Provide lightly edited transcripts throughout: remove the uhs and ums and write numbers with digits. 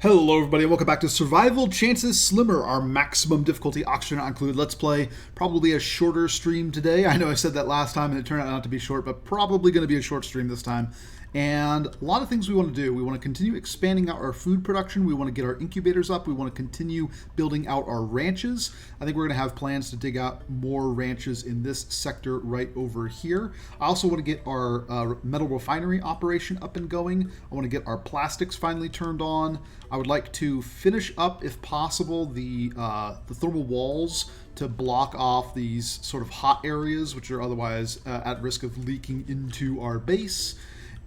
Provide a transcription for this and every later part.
Hello everybody, welcome back to Survival Chances Slimmer, our maximum difficulty oxygen not included Let's Play. Probably a shorter stream today. I know I said that last time and it turned out not to be short, but probably going to be a short stream this time. And a lot of things we want to do. We want to continue expanding out our food production. We want to get our incubators up. We want to continue building out our ranches. I think we're going to have plans to dig out more ranches in this sector right over here. I also want to get our metal refinery operation up and going. I want to get our plastics finally turned on. I would like to finish up, if possible, the thermal walls to block off these sort of hot areas, which are otherwise at risk of leaking into our base.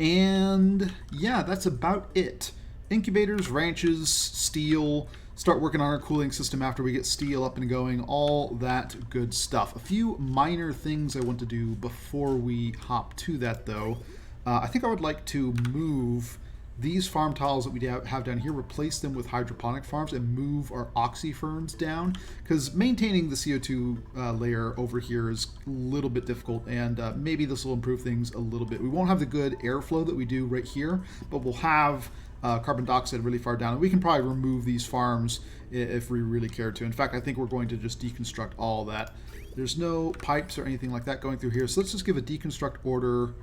And yeah, that's about it. Incubators, ranches, steel, start working on our cooling system after we get steel up and going, all that good stuff. A few minor things I want to do before we hop to that, though. I think I would like to move these farm tiles that we have down here, replace them with hydroponic farms and move our oxyferns down, because maintaining the CO2 layer over here is a little bit difficult, and maybe this will improve things a little bit. We won't have the good airflow that we do right here, but we'll have carbon dioxide really far down, and we can probably remove these farms if we really care to. In fact, I think we're going to just deconstruct all that. There's no pipes or anything like that going through here, so let's just give a deconstruct order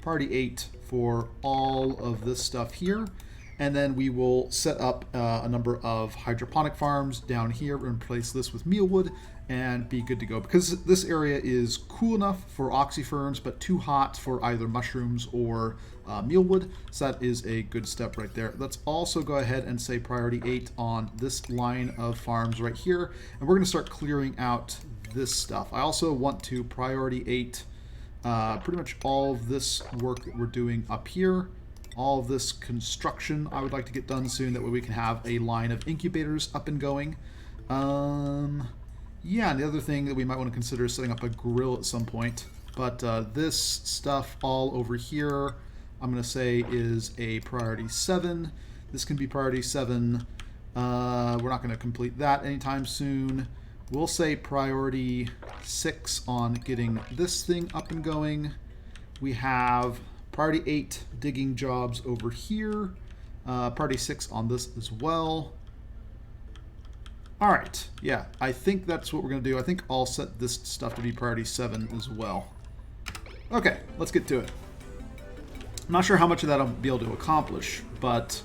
priority 8 for all of this stuff here, and then we will set up a number of hydroponic farms down here and replace this with mealwood and be good to go, because this area is cool enough for oxyferns but too hot for either mushrooms or mealwood, so that is a good step right there. Let's also go ahead and say priority 8 on this line of farms right here, and we're going to start clearing out this stuff. I also want to priority 8 pretty much all of this work that we're doing up here, all of this construction I would like to get done soon, that way we can have a line of incubators up and going. Yeah, and the other thing that we might want to consider is setting up a grill at some point, but this stuff all over here I'm going to say is a priority 7. This can be priority 7. We're not going to complete that anytime soon. We'll say priority 6 on getting this thing up and going. We have priority 8 digging jobs over here. Priority 6 on this as well. All right, yeah, I think that's what we're going to do. I think I'll set this stuff to be priority 7 as well. Okay, let's get to it. I'm not sure how much of that I'll be able to accomplish, but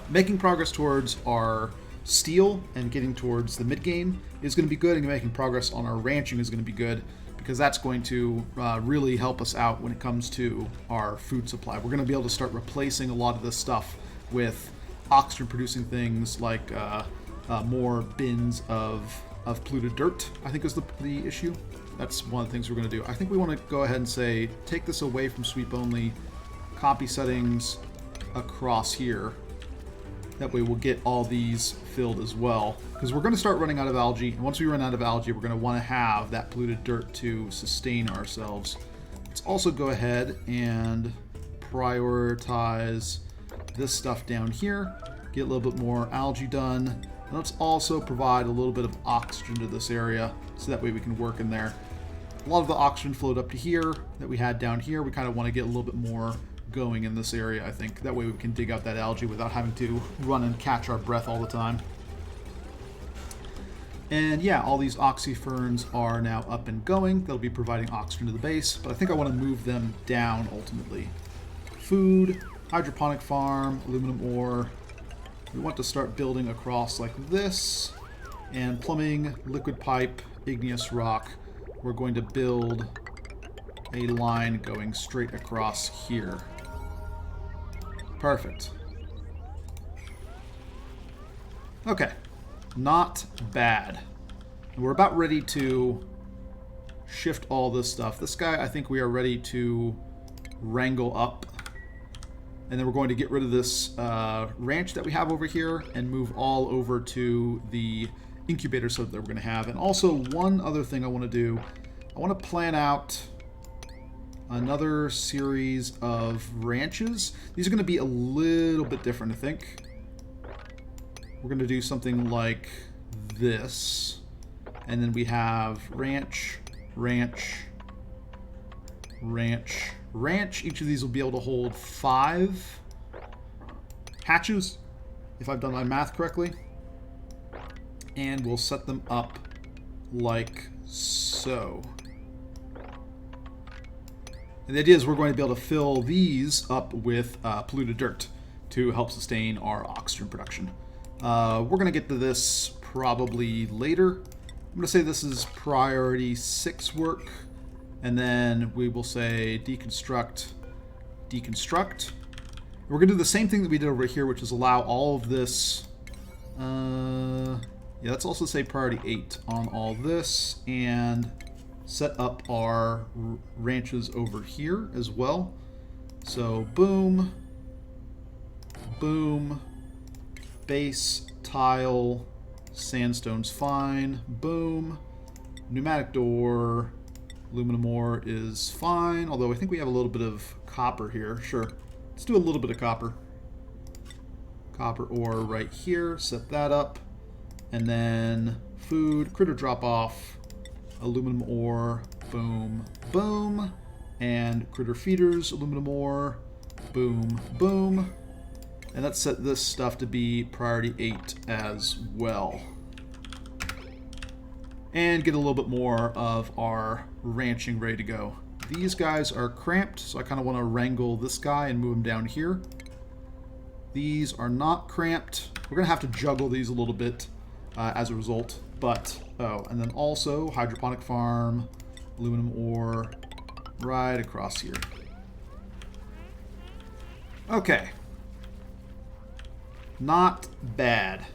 making progress towards our steel and getting towards the mid game is going to be good, and making progress on our ranching is going to be good, because that's going to really help us out when it comes to our food supply. We're going to be able to start replacing a lot of this stuff with oxygen producing things like more bins of polluted dirt, I think is the issue. That's one of the things we're going to do. I think we want to go ahead and say take this away from sweep only, copy settings across here. That way we'll get all these filled as well, because we're going to start running out of algae, and once we run out of algae, we're going to want to have that polluted dirt to sustain ourselves. Let's also go ahead and prioritize this stuff down here, get a little bit more algae done, and let's also provide a little bit of oxygen to this area, so that way we can work in there. A lot of the oxygen flowed up to here that we had down here. We kind of want to get a little bit more going in this area, I think. That way we can dig out that algae without having to run and catch our breath all the time. And yeah, all these oxyferns are now up and going. They'll be providing oxygen to the base, but I think I want to move them down ultimately. Food, hydroponic farm, aluminum ore. We want to start building across like this, and plumbing, liquid pipe, igneous rock. We're going to build a line going straight across here. Perfect. Okay, not bad. We're about ready to shift all this stuff. This guy, I think we are ready to wrangle up. And then we're going to get rid of this ranch that we have over here and move all over to the incubator setup that we're going to have. And also, one other thing I want to do, I want to plan out another series of ranches. These are going to be a little bit different, I think. We're going to do something like this. And then we have ranch, ranch, ranch, ranch. Each of these will be able to hold 5 hatches. if I've done my math correctly. And we'll set them up like so. And the idea is we're going to be able to fill these up with polluted dirt to help sustain our oxygen production. We're going to get to this probably later. I'm going to say this is priority 6 work, and then we will say deconstruct, deconstruct. We're going to do the same thing that we did over here, which is allow all of this. Yeah, let's also say priority 8 on all this, and set up our ranches over here as well. So boom, boom, base, tile, sandstone's fine, boom, pneumatic door, aluminum ore is fine, although I think we have a little bit of copper here. Sure, let's do a little bit of copper. Copper ore right here, set that up, and then food, critter drop off, aluminum ore, boom, boom, and critter feeders, aluminum ore, boom, boom. And let's set this stuff to be priority 8 as well. And get a little bit more of our ranching ready to go. These guys are cramped, so I kind of want to wrangle this guy and move him down here. These are not cramped. We're going to have to juggle these a little bit as a result. But, oh, and then also hydroponic farm, aluminum ore, right across here. Okay. Not bad.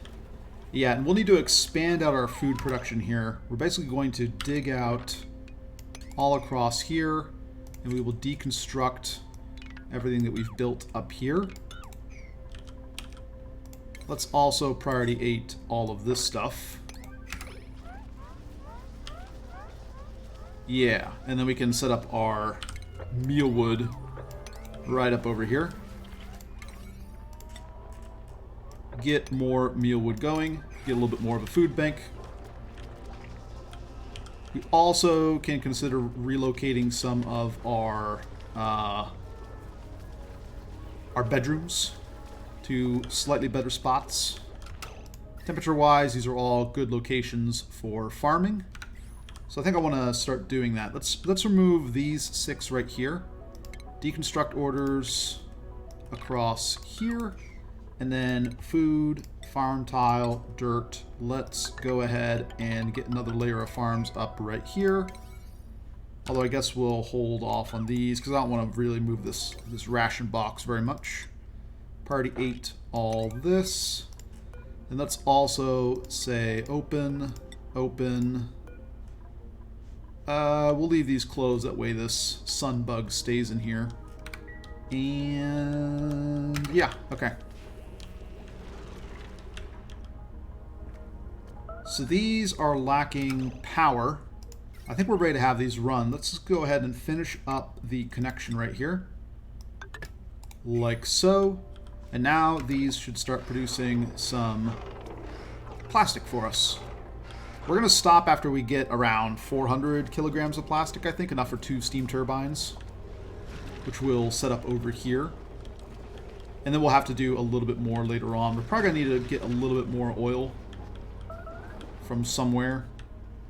Yeah, and we'll need to expand out our food production here. We're basically going to dig out all across here, and we will deconstruct everything that we've built up here. Let's also priority 8 all of this stuff. Yeah, and then we can set up our mealwood right up over here. Get more mealwood going, get a little bit more of a food bank. We also can consider relocating some of our bedrooms to slightly better spots. Temperature-wise, these are all good locations for farming. So I think I want to start doing that. Let's remove these 6 right here. Deconstruct orders across here. And then food, farm tile, dirt. Let's go ahead and get another layer of farms up right here. Although I guess we'll hold off on these because I don't want to really move this ration box very much. Priority 8, all this. And let's also say open, open. We'll leave these closed, that way this sun bug stays in here. And yeah, okay. So these are lacking power. I think we're ready to have these run. Let's just go ahead and finish up the connection right here. Like so. And now these should start producing some plastic for us. We're going to stop after we get around 400 kilograms of plastic, I think, enough for 2 steam turbines, which we'll set up over here. And then we'll have to do a little bit more later on. We're probably going to need to get a little bit more oil from somewhere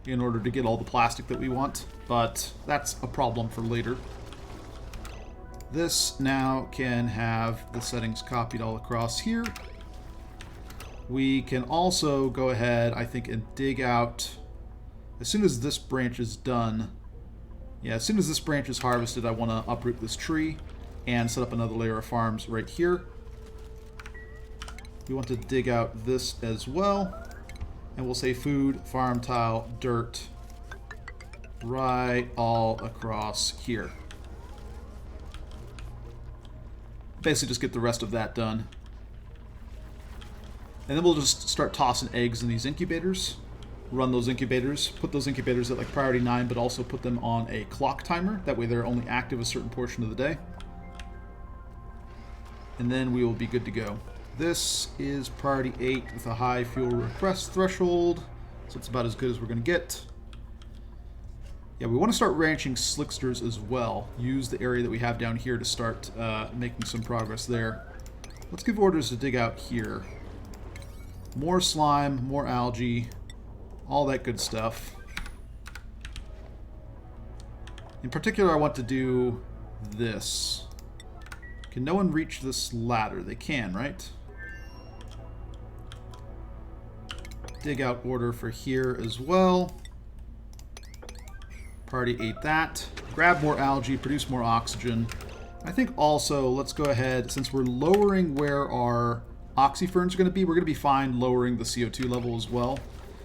in order to get all the plastic that we want, but that's a problem for later. This now can have the settings copied all across here. We can also go ahead, I think, and dig out, as soon as this branch is done, yeah, as soon as this branch is harvested, I want to uproot this tree and set up another layer of farms right here. We want to dig out this as well. And we'll say food, farm tile, dirt, right all across here. Basically just get the rest of that done. And then we'll just start tossing eggs in these incubators. Run those incubators. Put those incubators at like priority 9, but also put them on a clock timer. That way they're only active a certain portion of the day. And then we will be good to go. This is priority 8 with a high fuel request threshold, so it's about as good as we're going to get. Yeah, we want to start ranching slicksters as well. Use the area that we have down here to start making some progress there. Let's give orders to dig out here. More slime, more algae, all that good stuff. In particular, I want to do this. Can no one reach this ladder? They can, right? Dig out order for here as well. Party ate that. Grab more algae, produce more oxygen. I think also, let's go ahead, since we're lowering where our oxyferns are going to be, we're going to be fine lowering the CO2 level as well.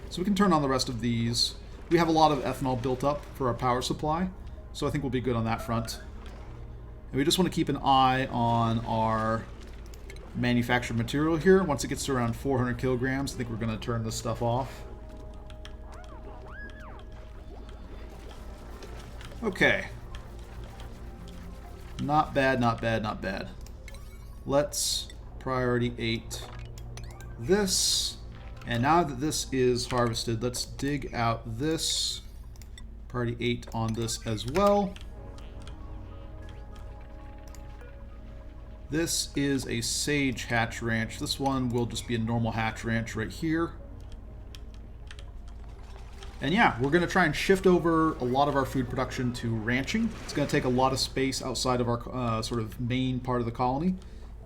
So we can turn on the rest of these. We have a lot of ethanol built up for our power supply, so I think we'll be good on that front. And we just want to keep an eye on our manufactured material here. Once it gets to around 400 kilograms, I think we're going to turn this stuff off. Okay. Not bad, not bad, not bad. Let's priority 8 this. And now that this is harvested, let's dig out this. Priority 8 on this as well. This is a sage hatch ranch. This one will just be a normal hatch ranch right here. And yeah, we're going to try and shift over a lot of our food production to ranching. It's going to take a lot of space outside of our sort of main part of the colony,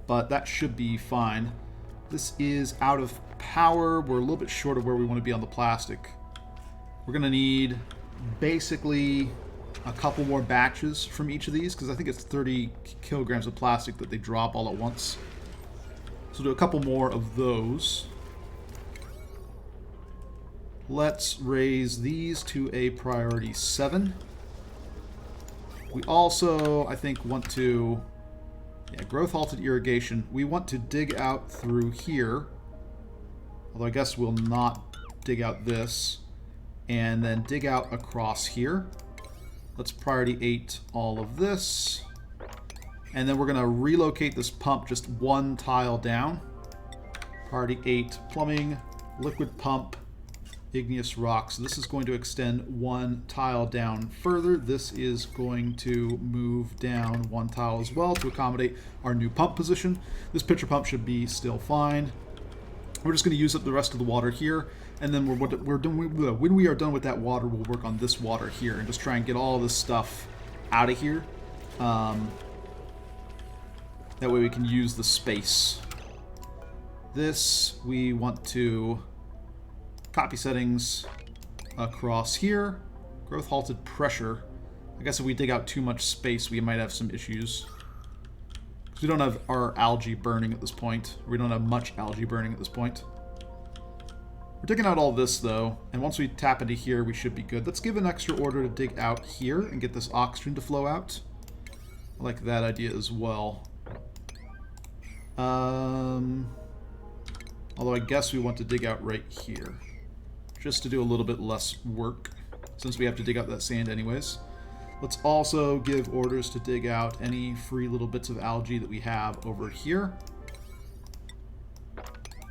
but that should be fine. This is out of power. We're a little bit short of where we want to be on the plastic. We're going to need basically a couple more batches from each of these, because I think it's 30 kilograms of plastic that they drop all at once. So do a couple more of those. Let's raise these to a priority 7. We also, I think, want to... Yeah, growth halted irrigation. We want to dig out through here. Although I guess we'll not dig out this. And then dig out across here. Let's priority 8 all of this. And then we're going to relocate this pump just one tile down. Priority 8 plumbing, liquid pump, igneous rock. So this is going to extend one tile down further. This is going to move down one tile as well to accommodate our new pump position. This pitcher pump should be still fine. We're just going to use up the rest of the water here, and then when we are done with that water, we'll work on this water here and just try and get all this stuff out of here. That way we can use the space. This, we want to copy settings across here. Growth halted pressure. I guess if we dig out too much space, we might have some issues. Because we don't have our algae burning at this point. We don't have much algae burning at this point. We're digging out all this, though, and once we tap into here, we should be good. Let's give an extra order to dig out here and get this oxygen to flow out. I like that idea as well. Although I guess we want to dig out right here, just to do a little bit less work, since we have to dig out that sand anyways. Let's also give orders to dig out any free little bits of algae that we have over here.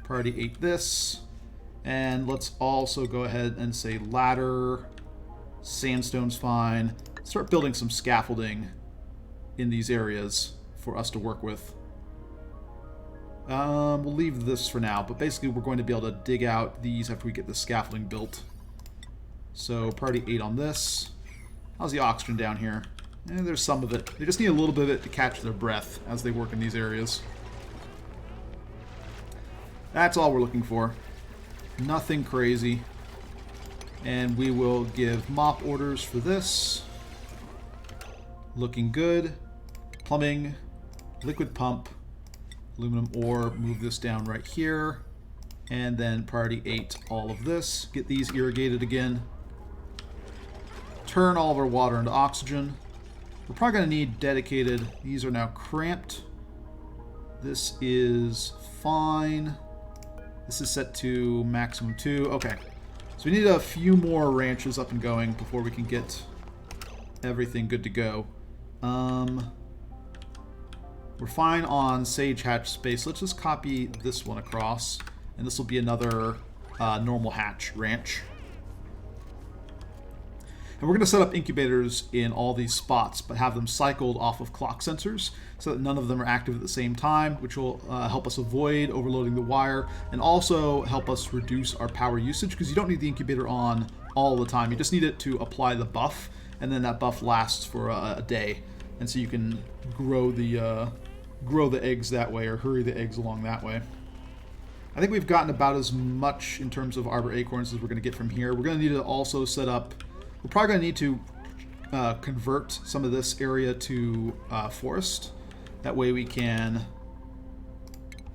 Priority 8 this. And let's also go ahead and say ladder, sandstone's fine. Start building some scaffolding in these areas for us to work with. We'll leave this for now, but basically we're going to be able to dig out these after we get the scaffolding built. So priority 8 on this. How's the oxygen down here? There's some of it. They just need a little bit of it to catch their breath as they work in these areas. That's all we're looking for. Nothing crazy. And we will give mop orders for this. Looking good. Plumbing. Liquid pump. Aluminum ore. Move this down right here. And then priority 8 all of this. Get these irrigated again. Turn all of our water into oxygen. We're probably going to need dedicated. These are now cramped. This is fine. This is set to maximum 2. Okay. So we need a few more ranches up and going before we can get everything good to go. We're fine on sage hatch space. Let's just copy this one across. And this will be another normal hatch ranch. And we're going to set up incubators in all these spots, but have them cycled off of clock sensors so that none of them are active at the same time, which will help us avoid overloading the wire and also help us reduce our power usage, because you don't need the incubator on all the time. You just need it to apply the buff, and then that buff lasts for a day. And so you can grow the eggs that way, or hurry the eggs along that way. I think we've gotten about as much in terms of arbor acorns as we're going to get from here. We're going to need to also set up... We're probably going to need to convert some of this area to forest. That way we can...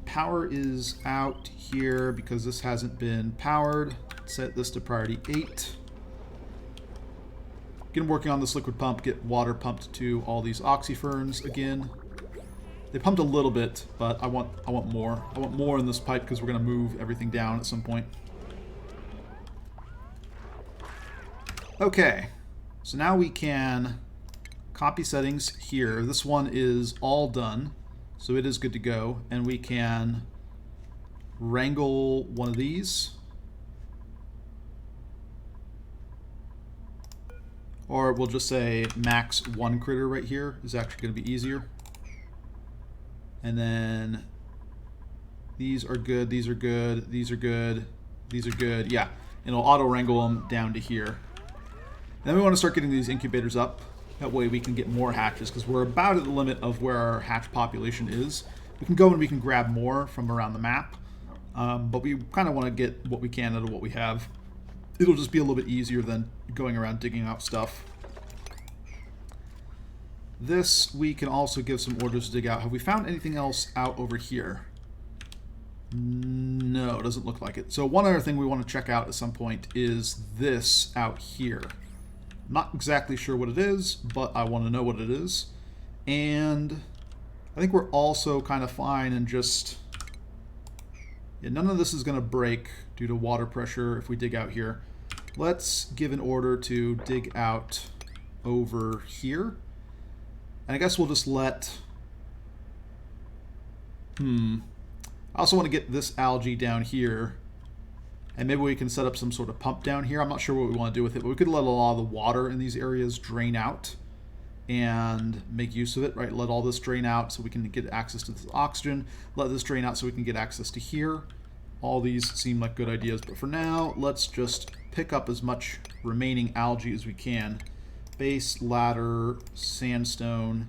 Power is out here because this hasn't been powered. Set this to priority 8. Get working on this liquid pump. Get water pumped to all these oxyferns again. They pumped a little bit, but I want more. I want more in this pipe because we're going to move everything down at some point. Okay, so now we can copy settings here. This one is all done, so it is good to go. And we can wrangle one of these. Or we'll just say max 1 critter right here is actually going to be easier. And then these are good, these are good, these are good, these are good. Yeah, and it'll auto wrangle them down to here. And then we want to start getting these incubators up. That way we can get more hatches, because we're about at the limit of where our hatch population is. We can go and we can grab more from around the map, but we kind of want to get what we can out of what we have. It'll just be a little bit easier than going around digging out stuff. This we can also give some orders to dig out. Have we found anything else out over here? No, it doesn't look like it. So one other thing we want to check out at some point is this out here. Not exactly sure what it is, but I want to know what it is. And I think we're also kind of fine and just... Yeah, none of this is going to break due to water pressure if we dig out here. Let's give an order to dig out over here. And I guess we'll just let... I also want to get this algae down here. And maybe we can set up some sort of pump down here. I'm not sure what we want to do with it, but we could let a lot of the water in these areas drain out and make use of it, right? Let all this drain out so we can get access to this oxygen. Let this drain out so we can get access to here. All these seem like good ideas, but for now, let's just pick up as much remaining algae as we can. Base, ladder, sandstone.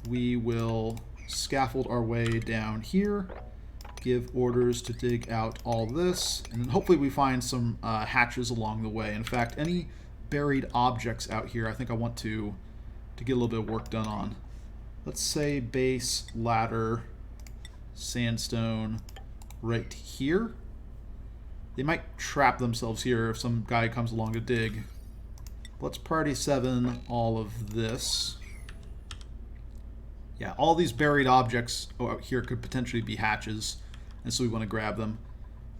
We will scaffold our way down here. Give orders to dig out all this, and then hopefully we find some hatches along the way. In fact, any buried objects out here I think I want to get a little bit of work done on. Let's say base, ladder, sandstone right here. They might trap themselves here if some guy comes along to dig. Let's priority 7 all of this. Yeah, all these buried objects out here could potentially be hatches, and so we want to grab them.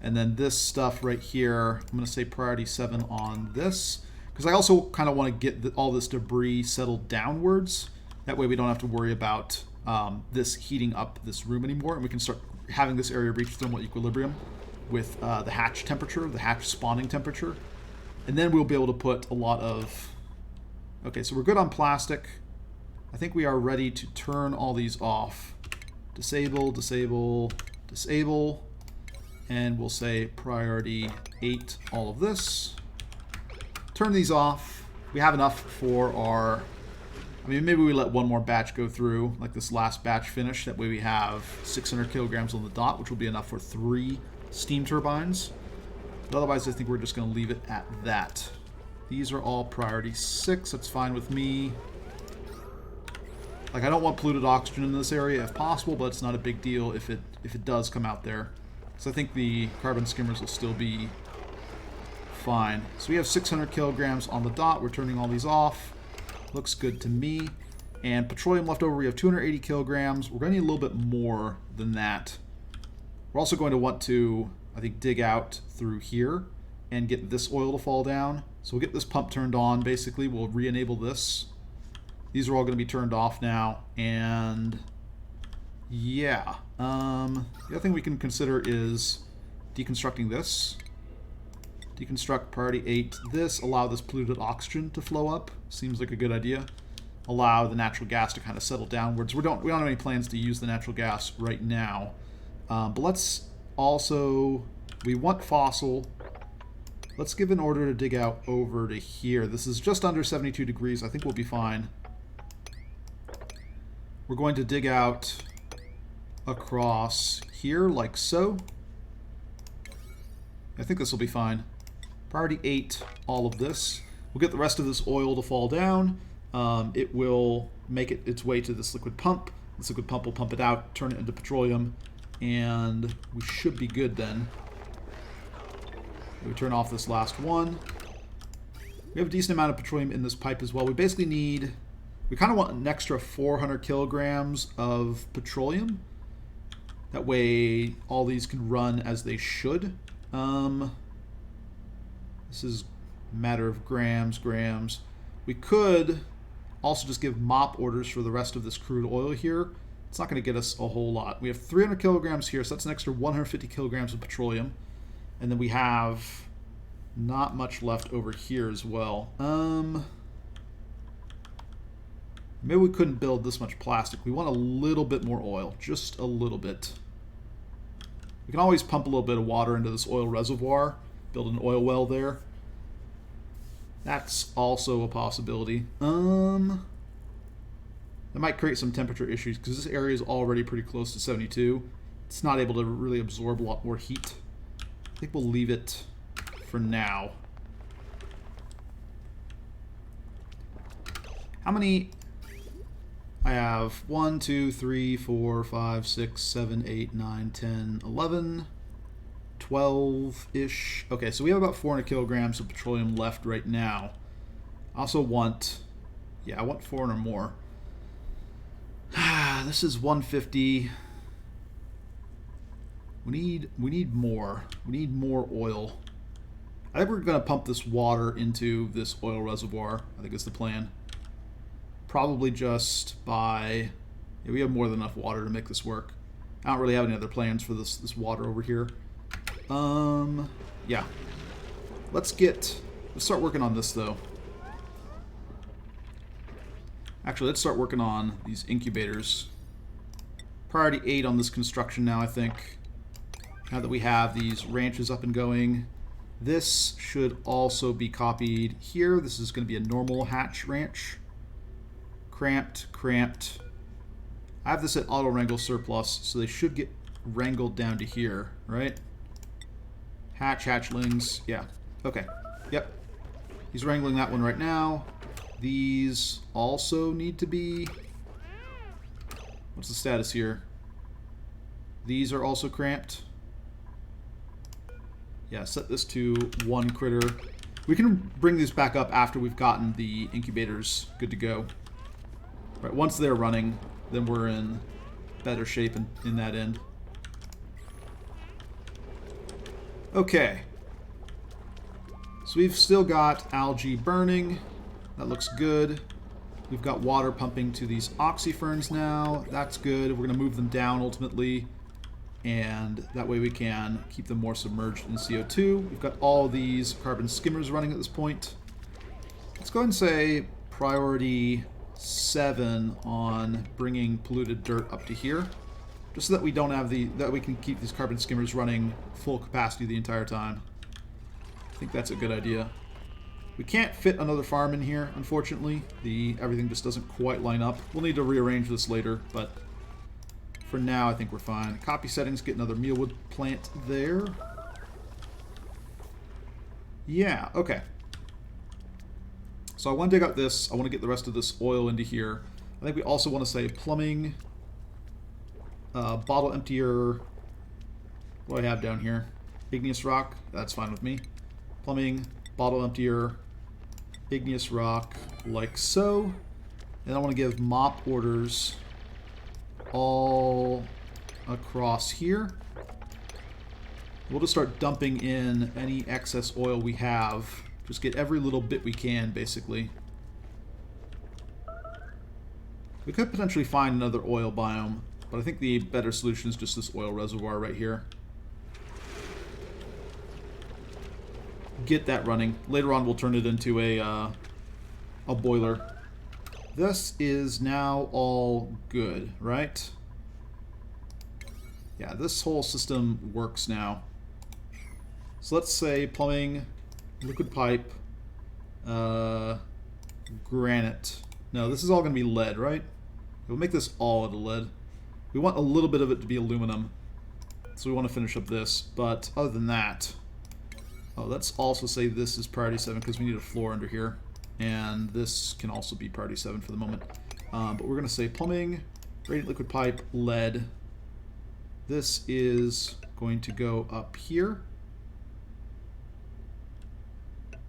And then this stuff right here, I'm going to say priority 7 on this, because I also kind of want to get all this debris settled downwards. That way we don't have to worry about this heating up this room anymore, and we can start having this area reach thermal equilibrium with the hatch temperature, the hatch spawning temperature. And then we'll be able to put a lot of... Okay, so we're good on plastic. I think we are ready to turn all these off. Disable, disable, disable. And we'll say priority 8 all of this. Turn these off. We have enough for our... I mean, maybe we let one more batch go through, like this last batch finish. That way we have 600 kilograms on the dot, which will be enough for 3 steam turbines. But otherwise, I think we're just going to leave it at that. These are all priority 6. That's fine with me. Like, I don't want polluted oxygen in this area if possible, but it's not a big deal if it does come out there. So I think the carbon skimmers will still be fine. So we have 600 kilograms on the dot. We're turning all these off. Looks good to me. And petroleum left over, we have 280 kilograms. We're going to need a little bit more than that. We're also going to want to, I think, dig out through here and get this oil to fall down. So we'll get this pump turned on, basically. We'll re-enable this. These are all going to be turned off now. And yeah. The other thing we can consider is deconstructing this. Deconstruct priority 8. This, allow this polluted oxygen to flow up. Seems like a good idea. Allow the natural gas to kind of settle downwards. We don't have any plans to use the natural gas right now. But let's also, we want fossil. Let's give an order to dig out over to here. This is just under 72 degrees. I think we'll be fine. We're going to dig out across here like so. I think this will be fine. Priority 8, all of this. We'll get the rest of this oil to fall down. It will make its way to this liquid pump. This liquid pump will pump it out, turn it into petroleum, and we should be good then. We turn off this last one. We have a decent amount of petroleum in this pipe as well. We basically need, we kind of want an extra 400 kilograms of petroleum. That way all these can run as they should. This is a matter of grams. We could also just give mop orders for the rest of this crude oil here. It's not going to get us a whole lot. We have 300 kilograms here, so that's an extra 150 kilograms of petroleum. And then we have not much left over here as well. Maybe we couldn't build this much plastic. We want a little bit more oil, just a little bit. We can always pump a little bit of water into this oil reservoir, build an oil well there. That's also a possibility. That might create some temperature issues because this area is already pretty close to 72. It's not able to really absorb a lot more heat. I think we'll leave it for now. How many? I have 1, 2, 3, 4, 5, 6, 7, 8, 9, 10, 11, 12-ish. Okay, so we have about 400 kilograms of petroleum left right now. I also want, I want 400 more. This is 150. We need more. We need more oil. I think we're going to pump this water into this oil reservoir. I think is the plan. Probably just by... Yeah, we have more than enough water to make this work. I don't really have any other plans for this water over here. Yeah. Let's start working on this, though. Actually, let's start working on these incubators. Priority 8 on this construction now, I think. Now that we have these ranches up and going. This should also be copied here. This is going to be a normal hatch ranch. Cramped. I have this at auto wrangle surplus, so they should get wrangled down to here, right? Hatchlings. Yeah. Okay. Yep. He's wrangling that one right now. These also need to be... What's the status here? These are also cramped. Yeah, set this to 1 critter. We can bring these back up after we've gotten the incubators good to go. Right, once they're running, then we're in better shape in that end. Okay. So we've still got algae burning. That looks good. We've got water pumping to these oxyferns now. That's good. We're going to move them down ultimately. And that way we can keep them more submerged in CO2. We've got all these carbon skimmers running at this point. Let's go ahead and say priority 7 on bringing polluted dirt up to here, just so that we don't have that we can keep these carbon skimmers running full capacity the entire time. I think that's a good idea. We can't fit another farm in here, unfortunately. Everything just doesn't quite line up. We'll need to rearrange this later, but for now I think we're fine. Copy settings, get another mealwood plant there. Yeah, okay. So I want to dig out this. I want to get the rest of this oil into here. I think we also want to say plumbing, bottle emptier. What do I have down here? Igneous rock. That's fine with me. Plumbing, bottle emptier, igneous rock, like so. And I want to give mop orders all across here. We'll just start dumping in any excess oil we have. Just get every little bit we can, basically. We could potentially find another oil biome, but I think the better solution is just this oil reservoir right here. get that running. Later on, we'll turn it into a boiler. This is now all good, right? Yeah, this whole system works now. So let's say plumbing, liquid pipe, granite. No, this is all going to be lead, right? We'll make this all out of lead. We want a little bit of it to be aluminum. So we want to finish up this. But other than that... Oh, let's also say this is priority 7 because we need a floor under here. And this can also be priority 7 for the moment. But we're going to say plumbing, radiant liquid pipe, lead. This is going to go up here.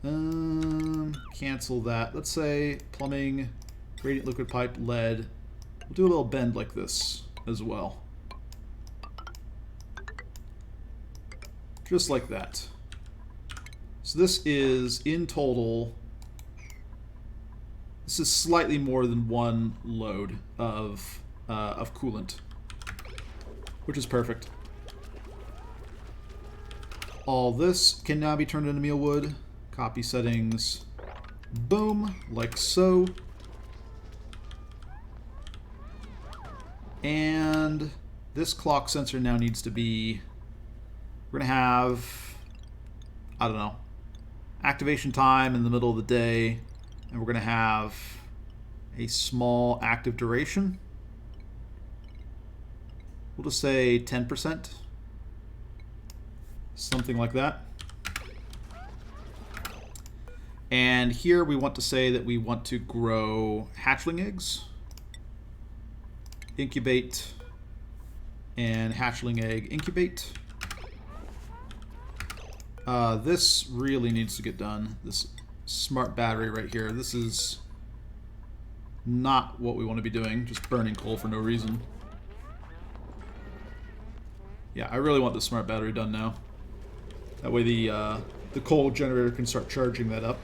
Cancel that. Let's say plumbing, radiant liquid pipe, lead. We'll do a little bend like this as well. Just like that. So this is, in total, this is slightly more than one load of coolant, which is perfect. All this can now be turned into mealwood. Copy settings. Boom, like so. And this clock sensor now needs to be... We're going to have... I don't know. Activation time in the middle of the day. And we're going to have a small active duration. We'll just say 10%. Something like that. And here we want to say that we want to grow hatchling eggs. Incubate. And hatchling egg incubate. This really needs to get done. This smart battery right here. This is not what we want to be doing. Just burning coal for no reason. Yeah, I really want the smart battery done now. That way the coal generator can start charging that up.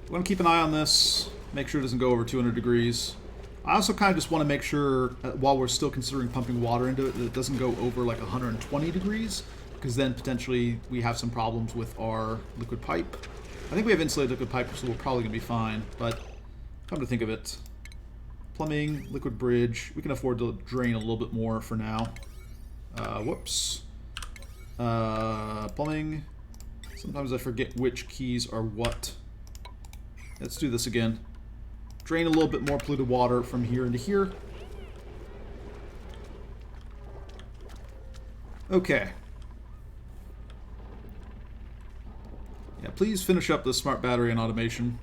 We're going to keep an eye on this. Make sure it doesn't go over 200 degrees. I also kind of just want to make sure, while we're still considering pumping water into it, that it doesn't go over like 120 degrees, because then potentially we have some problems with our liquid pipe. I think we have insulated liquid pipe, so we're probably going to be fine, but come to think of it, plumbing, liquid bridge, we can afford to drain a little bit more for now. Whoops. Plumbing, sometimes I forget which keys are what. Let's do this again. Drain a little bit more polluted water from here into here. Okay. Yeah, please finish up the smart battery and automation.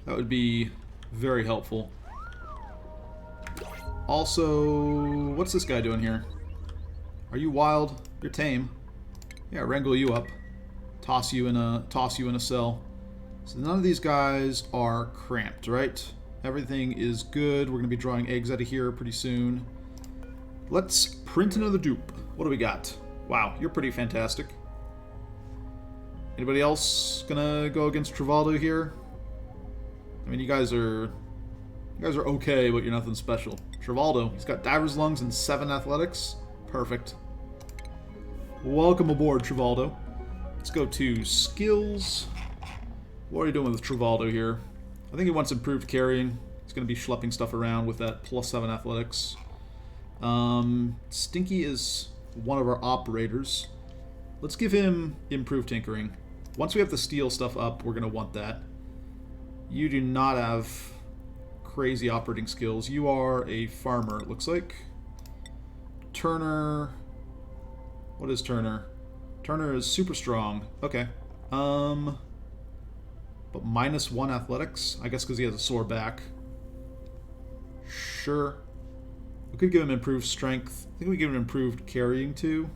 That would be very helpful. Also, what's this guy doing here? Are you wild? You're tame. Yeah, wrangle you up. Toss you in a cell. So none of these guys are cramped, right? Everything is good. We're going to be drawing eggs out of here pretty soon. Let's print another dupe. What do we got? Wow, you're pretty fantastic. Anybody else gonna go against Trivaldo here? I mean, you guys are okay, but you're nothing special. Trivaldo, he's got diver's lungs and 7 athletics. Perfect. Welcome aboard, Trivaldo. Let's go to skills. What are you doing with Trivaldo here? I think he wants improved carrying. He's going to be schlepping stuff around with that +7 athletics. Stinky is one of our operators. Let's give him improved tinkering. Once we have the steel stuff up, we're going to want that. You do not have crazy operating skills. You are a farmer, it looks like. Turner. What is Turner? Turner is super strong. Okay. But -1 athletics? I guess because he has a sore back. Sure. We could give him improved strength. I think we give him improved carrying too.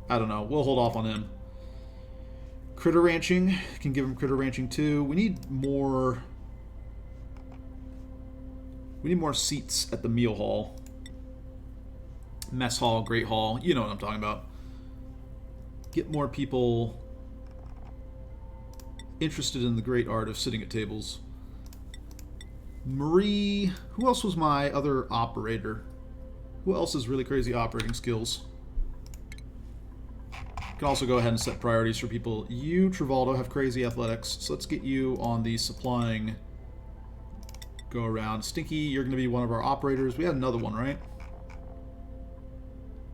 I don't know. We'll hold off on him. Critter ranching. Can give him critter ranching too. We need more... We need more seats at the meal hall. Mess hall, great hall. You know what I'm talking about. Get more people interested in the great art of sitting at tables. Marie... Who else was my other operator? Who else has really crazy operating skills? You can also go ahead and set priorities for people. You, Travoldo, have crazy athletics, so let's get you on the supplying go around. Stinky, you're going to be one of our operators. We had another one, right?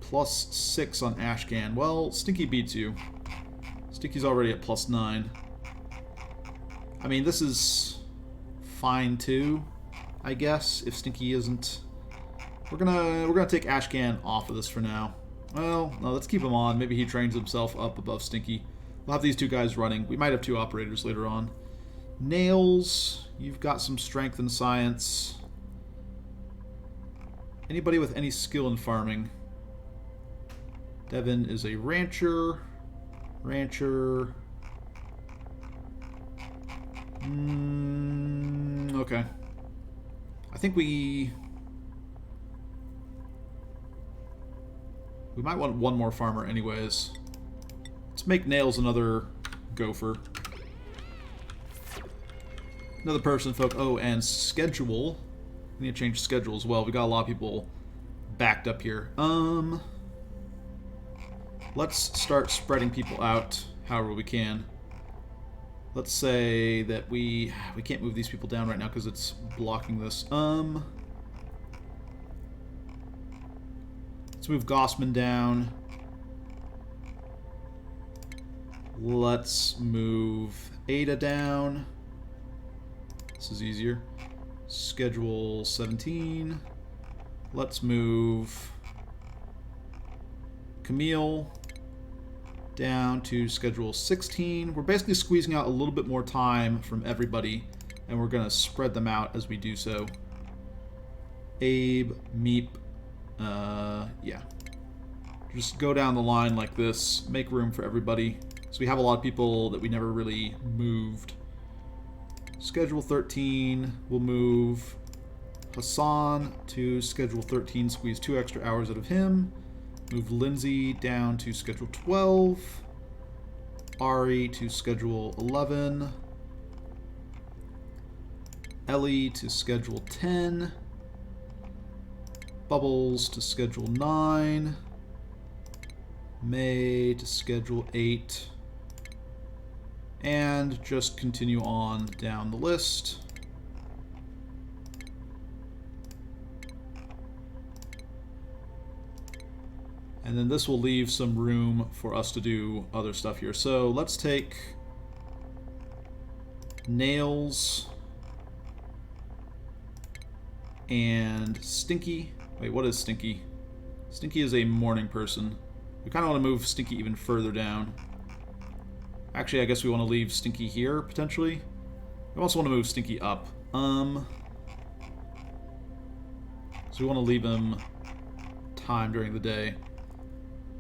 +6 on Ashcan. Well, Stinky beats you. Stinky's already at +9. I mean, this is fine too, I guess, if Stinky isn't. We're gonna take Ashcan off of this for now. Well, no, let's keep him on. Maybe he trains himself up above Stinky. We'll have these two guys running. We might have 2 operators later on. Nails, you've got some strength and science. Anybody with any skill in farming? Devin is a rancher. Okay. I think we might want one more farmer anyways. Let's make Nails another gopher. Another person, folk. Oh, and schedule. We need to change schedule as well. We got a lot of people backed up here. Let's start spreading people out however we can. Let's say that we can't move these people down right now because it's blocking this. Let's move Gossman down. Let's move Ada down. This is easier. Schedule 17. Let's move Camille down to schedule 16. We're basically squeezing out a little bit more time from everybody, and we're going to spread them out as we do so. Abe, Meep, yeah. Just go down the line like this, make room for everybody. So we have a lot of people that we never really moved. Schedule 13, we'll move Hassan to schedule 13, squeeze 2 extra hours out of him. Move Lindsay down to schedule 12. Ari to schedule 11. Ellie to schedule 10. Bubbles to schedule 9. May to schedule 8. And just continue on down the list. And then this will leave some room for us to do other stuff here. So let's take Nails and Stinky. Wait, what is Stinky? Stinky is a morning person. We kind of want to move Stinky even further down. Actually, I guess we want to leave Stinky here, potentially. We also want to move Stinky up. So we want to leave him time during the day.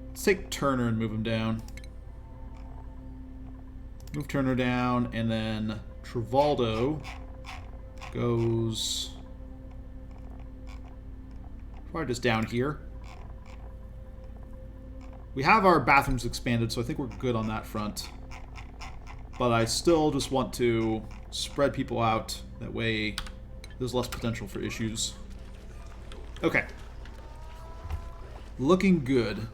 Let's take Turner and move him down. Move Turner down, and then Travoldo goes probably just down here. We have our bathrooms expanded, so I think we're good on that front. But I still just want to spread people out. That way there's less potential for issues. Okay. Looking good.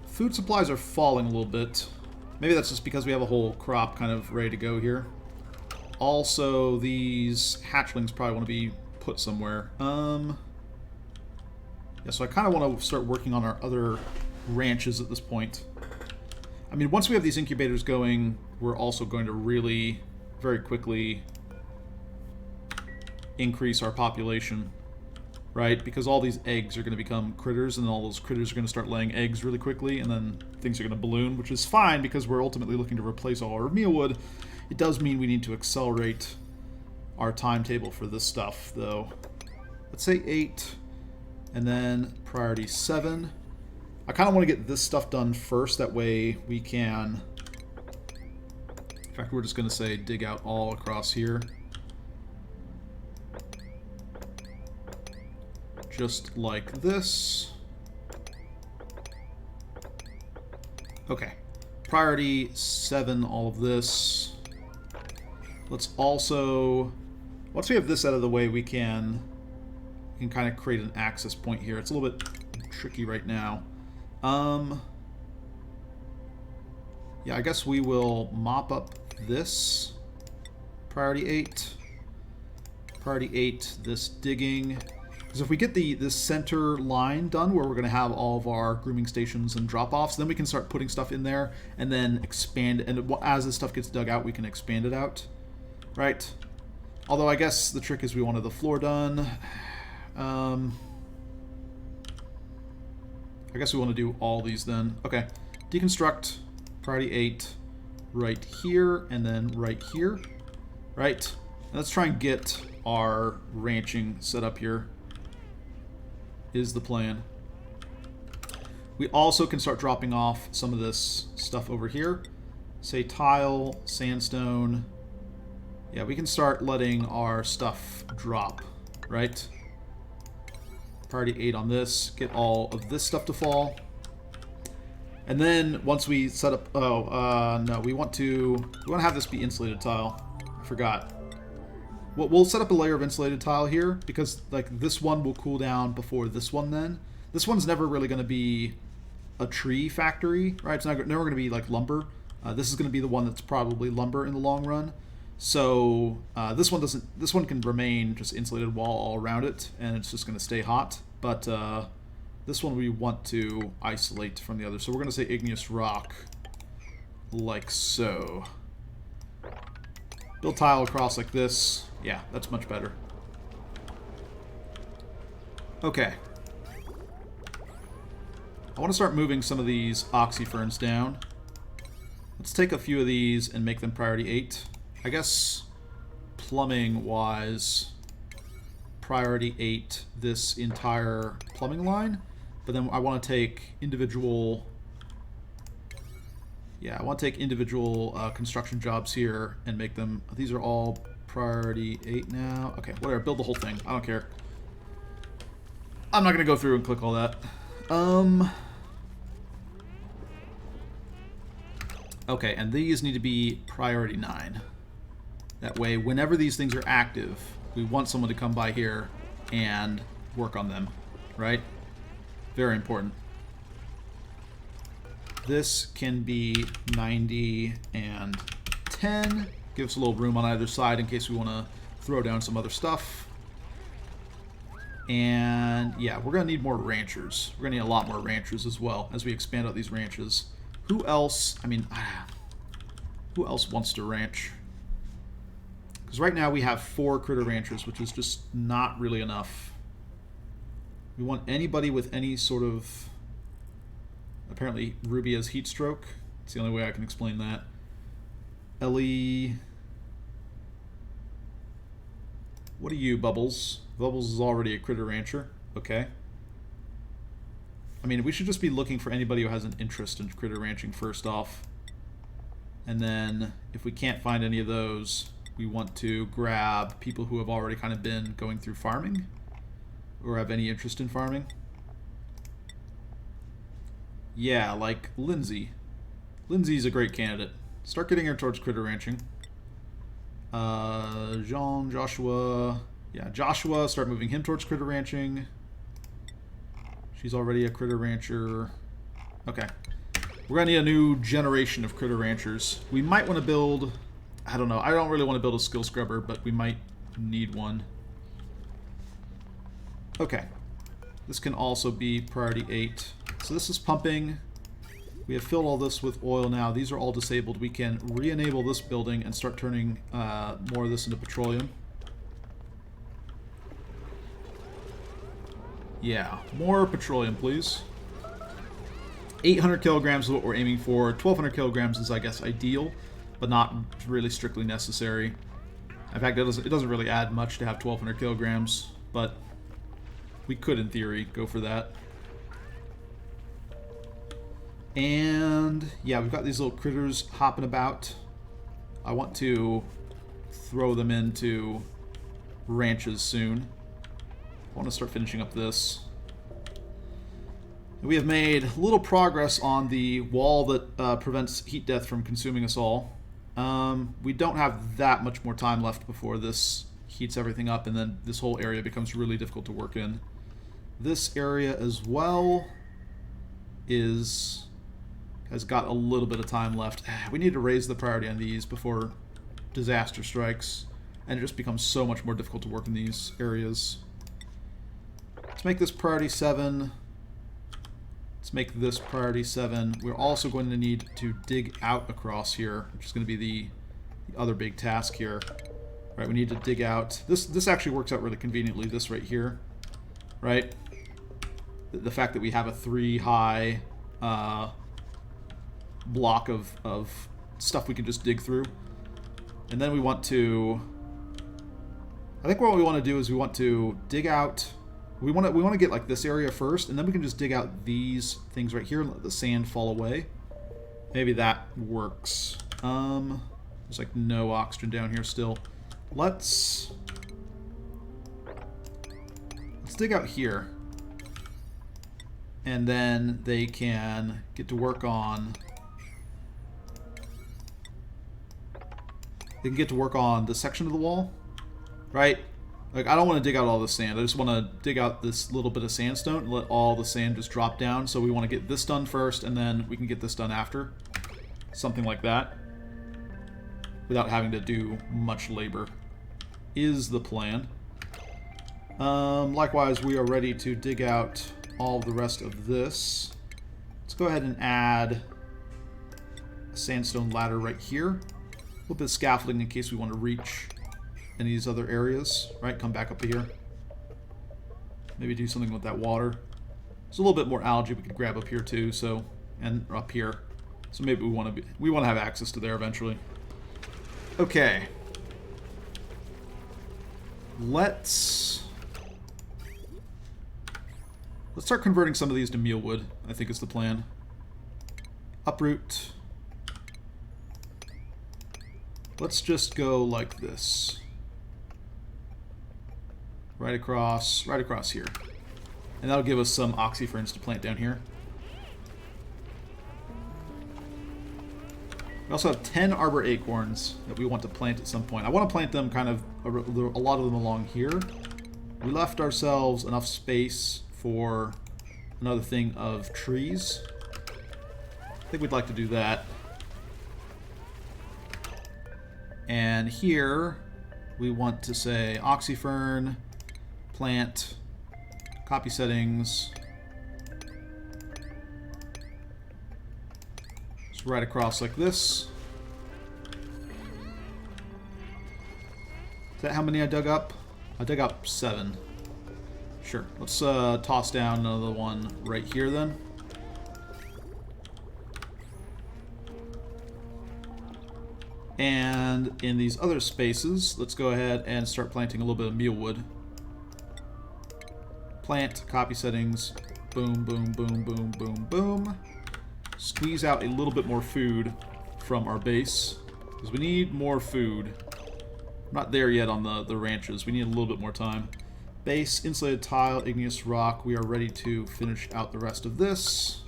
Food supplies are falling a little bit. Maybe that's just because we have a whole crop kind of ready to go here. Also, these hatchlings probably want to be put somewhere. Yeah, so I kind of want to start working on our other ranches at this point. I mean, once we have these incubators going, we're also going to really, very quickly increase our population. Right? Because all these eggs are going to become critters, and then all those critters are going to start laying eggs really quickly, and then things are going to balloon, which is fine because we're ultimately looking to replace all our mealwood. It does mean we need to accelerate our timetable for this stuff, though. Let's say 8, and then priority 7. I kind of want to get this stuff done first, that way we can... In fact, we're just going to say dig out all across here. Just like this. Okay. Priority 7, all of this. Let's also Once we have this out of the way, we can kind of create an access point here. It's a little bit tricky right now. Yeah, I guess we will mop up this. Priority 8. Priority 8, this digging. Because if we get this center line done where we're going to have all of our grooming stations and drop-offs, then we can start putting stuff in there and then expand. And as this stuff gets dug out, we can expand it out. Right? Although I guess the trick is we wanted the floor done. I guess we want to do all these then. Okay. Deconstruct. Priority 8 right here and then right here. Right? And let's try and get our ranching set up here. Is the plan. We also can start dropping off some of this stuff over here. Say tile, sandstone. Yeah, we can start letting our stuff drop, right? Priority 8 on this. Get all of this stuff to fall. And then once we set up... no, we want to have this be insulated tile. I forgot. We'll set up a layer of insulated tile here because like this one will cool down before this one then. This one's never really going to be a tree factory, right? It's never going to be like lumber. This is going to be the one that's probably lumber in the long run. So this one can remain just insulated wall all around it and it's just going to stay hot. But this one we want to isolate from the other. So we're going to say igneous rock like so. Build tile across like this. Yeah, that's much better. Okay. I want to start moving some of these oxyferns down. Let's take a few of these and make them priority 8. I guess plumbing-wise, priority 8 this entire plumbing line. But then I want to take individual... Yeah, I want to take individual construction jobs here and make them... These are all priority 8 now. Okay, whatever. Build the whole thing. I don't care. I'm not going to go through and click all that. Okay, and these need to be priority 9. That way, whenever these things are active, we want someone to come by here and work on them. Right? Very important. This can be 90 and 10. Give us a little room on either side in case we want to throw down some other stuff. And yeah, we're going to need more ranchers. We're going to need a lot more ranchers as well as we expand out these ranches. Who else? I mean, who else wants to ranch? Because right now we have 4 critter ranchers, which is just not really enough. We want anybody with any sort of... Apparently, Ruby has heat stroke. It's the only way I can explain that. Ellie... What are you, Bubbles? Bubbles is already a critter rancher. Okay. I mean, we should just be looking for anybody who has an interest in critter ranching first off. And then, if we can't find any of those, we want to grab people who have already kind of been going through farming or have any interest in farming. Yeah, like Lindsay. Lindsay's a great candidate. Start getting her towards critter ranching. Joshua. Yeah, Joshua, start moving him towards critter ranching. She's already a critter rancher. Okay. We're going to need a new generation of critter ranchers. We might want to build... I don't know. I don't really want to build a skill scrubber, but we might need one. Okay. This can also be priority 8. So this is pumping. We have filled all this with oil now. These are all disabled. We can re-enable this building and start turning more of this into petroleum. Yeah, more petroleum, please. 800 kilograms is what we're aiming for. 1,200 kilograms is, I guess, ideal, but not really strictly necessary. In fact, it doesn't really add much to have 1,200 kilograms, but we could, in theory, go for that. And yeah, we've got these little critters hopping about. I want to throw them into ranches soon. I want to start finishing up this. We have made little progress on the wall that prevents heat death from consuming us all. We don't have that much more time left before this heats everything up, and then this whole area becomes really difficult to work in. This area as well has got a little bit of time left. We need to raise the priority on these before disaster strikes, and it just becomes so much more difficult to work in these areas. Let's make this priority 7. Let's make this priority 7. We're also going to need to dig out across here, which is going to be the other big task here. Right, we need to dig out. This actually works out really conveniently, this right here. Right? The fact that we have a 3 high block of stuff we can just dig through. And then we want to... I think what we want to do is we want to dig out... We want to get like this area first, and then we can just dig out these things right here and let the sand fall away. Maybe that works. There's like no oxygen down here still. Let's dig out here. And then they can get to work on... They can get to work on this section of the wall, right? Like, I don't want to dig out all the sand. I just want to dig out this little bit of sandstone and let all the sand just drop down. So we want to get this done first, and then we can get this done after. Something like that. Without having to do much labor. Is the plan. Likewise, we are ready to dig out all the rest of this. Let's go ahead and add a sandstone ladder right here. A little bit of scaffolding in case we want to reach any of these other areas, right? Come back up here. Maybe do something with that water. There's a little bit more algae we could grab up here too, so, and up here. So maybe we want to have access to there eventually. Okay. Let's start converting some of these to mealwood, I think is the plan. Uproot. Let's just go like this. Right across here. And that'll give us some oxyferns to plant down here. We also have 10 arbor acorns that we want to plant at some point. I want to plant them kind of, a lot of them along here. We left ourselves enough space for another thing of trees. I think we'd like to do that. And here we want to say oxyfern, plant, copy settings. Just right across like this. Is that how many I dug up? I dug up 7. Sure. Let's toss down another one right here then. And in these other spaces, let's go ahead and start planting a little bit of mealwood. Plant, copy settings, boom, boom, boom, boom, boom, boom. Squeeze out a little bit more food from our base, because we need more food. We're not there yet on the ranches. We need a little bit more time. Base, insulated tile, igneous rock. We are ready to finish out the rest of this.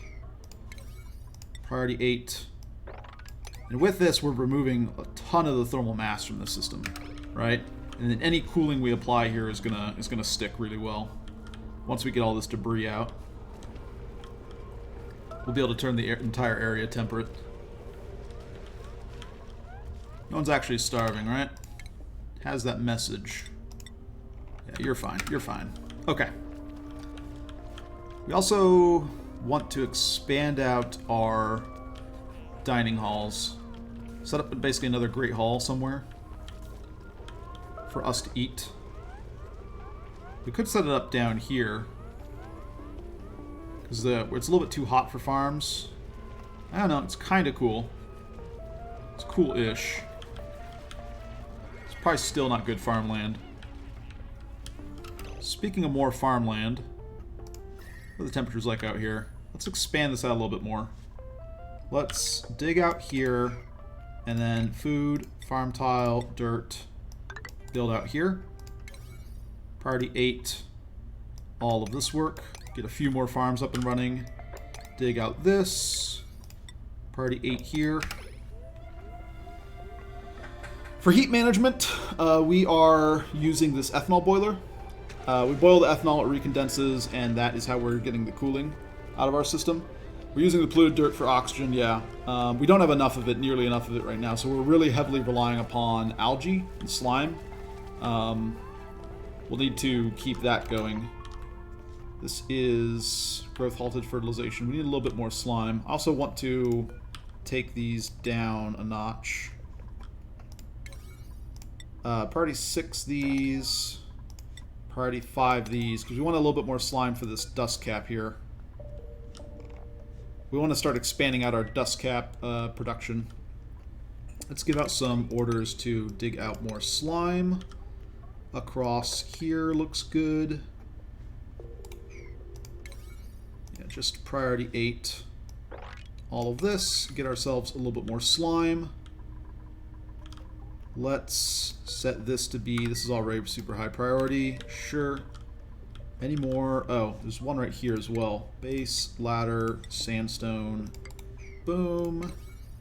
Priority 8. And with this, we're removing a ton of the thermal mass from the system, right? And then any cooling we apply here is gonna stick really well. Once we get all this debris out, we'll be able to turn the entire area temperate. No one's actually starving, right? Has that message. Yeah, you're fine. You're fine. Okay. We also want to expand out our dining halls. Set up basically another great hall somewhere for us to eat. We could set it up down here because it's a little bit too hot for farms. I don't know, it's kind of cool. It's cool-ish. It's probably still not good farmland. Speaking of more farmland, what are the temperatures like out here? Let's expand this out a little bit more. Let's dig out here, and then food, farm tile, dirt, build out here. Priority 8, all of this work. Get a few more farms up and running. Dig out this. Priority 8 here. For heat management, we are using this ethanol boiler. We boil the ethanol, it recondenses, and that is how we're getting the cooling out of our system. We're using the polluted dirt for oxygen, yeah. We don't have enough of it, nearly enough of it right now, so we're really heavily relying upon algae and slime. We'll need to keep that going. This is growth halted fertilization. We need a little bit more slime. I also want to take these down a notch. Priority 6 these. Priority 5 these, because we want a little bit more slime for this dust cap here. We want to start expanding out our dust cap production. Let's give out some orders to dig out more slime. Across here looks good. Yeah, just priority 8. All of this, get ourselves a little bit more slime. Let's set this to be, this is already super high priority, sure. Any more? Oh, there's one right here as well. Base, ladder, sandstone, boom.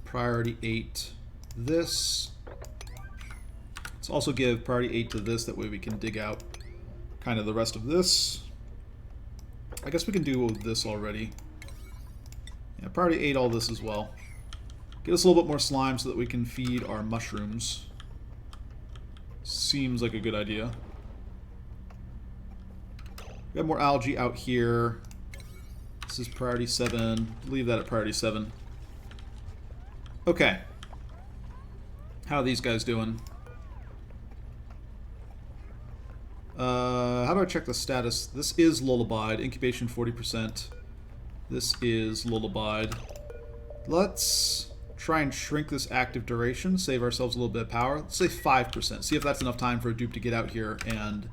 Priority 8, this. Let's also give priority 8 to this, that way we can dig out kind of the rest of this. I guess we can do this already. Yeah, priority 8 all this as well. Get us a little bit more slime so that we can feed our mushrooms. Seems like a good idea. We have more algae out here. This is priority 7. Leave that at priority 7. Okay. How are these guys doing? How do I check the status? This is lullabied. Incubation 40%. This is lullabied. Let's try and shrink this active duration, save ourselves a little bit of power. Let's say 5%. See if that's enough time for a dupe to get out here and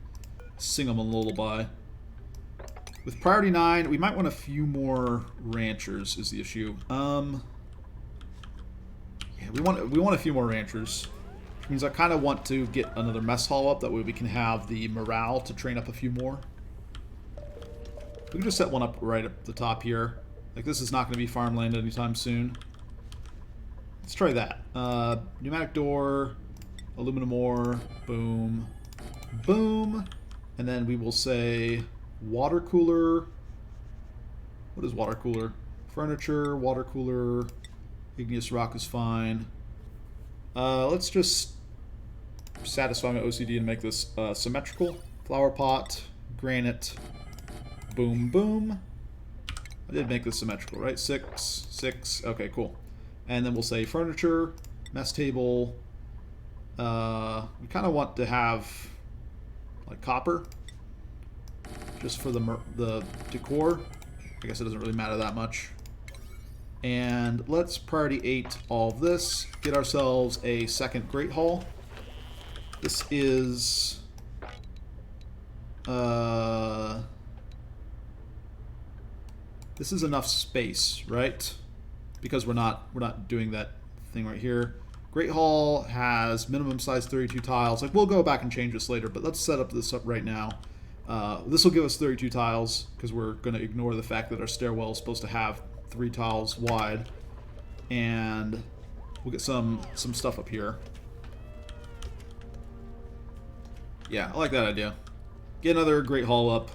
sing them a lullaby. With priority 9, we might want a few more ranchers is the issue. Yeah, we want a few more ranchers. Which means I kind of want to get another mess hall up, that way we can have the morale to train up a few more. We can just set one up right at the top here. Like, this is not going to be farmland anytime soon. Let's try that. Pneumatic door, aluminum ore, boom, boom. And then we will say water cooler. What is water cooler? Furniture, water cooler, igneous rock is fine. Let's just satisfy my OCD and make this symmetrical. Flower pot, granite, boom, boom. I did make this symmetrical, right? 6, 6. Okay, cool. And then we'll say furniture, mess table. We kind of want to have like copper, just for the decor. I guess it doesn't really matter that much. And let's priority 8 all of this. Get ourselves a second Great Hall. This is this is enough space, right? Because we're not doing that thing right here. Great Hall has minimum size 32 tiles. Like, we'll go back and change this later, but let's set up this up right now. This will give us 32 tiles because we're going to ignore the fact that our stairwell is supposed to have 3 tiles wide, and we'll get some stuff up here. Yeah, I like that idea. Get another Great Hall up,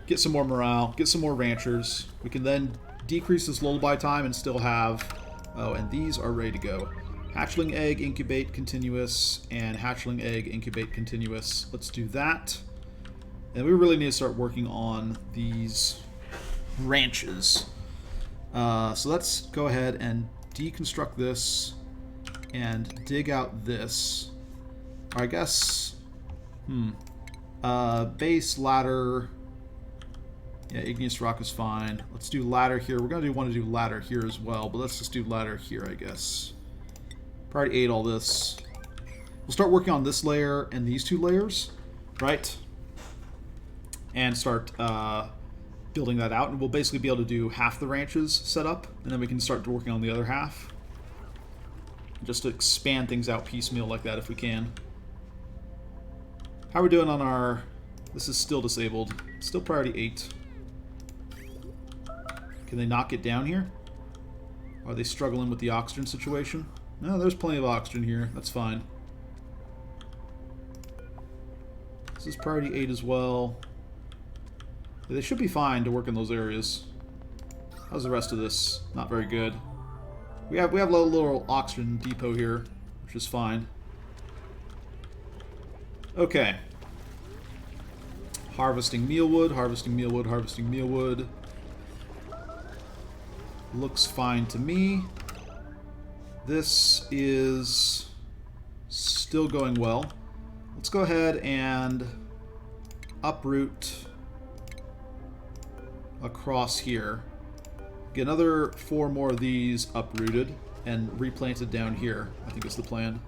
get some more morale, get some more ranchers. We can then decrease this lullaby time and still have, oh, and these are ready to go. Hatchling egg, incubate, continuous, and hatchling egg, incubate, continuous. Let's do that. And we really need to start working on these ranches. So let's go ahead and deconstruct this and dig out this. Or I guess, base, ladder. Yeah, igneous rock is fine. Let's do ladder here. We're going to want to do ladder here as well, but let's just do ladder here, I guess. Priority 8 all this. We'll start working on this layer and these 2 layers, right? And start building that out, and we'll basically be able to do half the ranches set up, and then we can start working on the other half. Just to expand things out piecemeal like that if we can. How are we doing on our... This is still disabled. Still priority 8. Can they not get down here? Are they struggling with the oxygen situation? No, there's plenty of oxygen here. That's fine. This is priority 8 as well. Yeah, they should be fine to work in those areas. How's the rest of this? Not very good. We have a little oxygen depot here, which is fine. Okay. Harvesting mealwood, harvesting mealwood, harvesting mealwood. Looks fine to me. This is still going well. Let's go ahead and uproot across here. Get another 4 more of these uprooted and replanted down here. I think is the plan.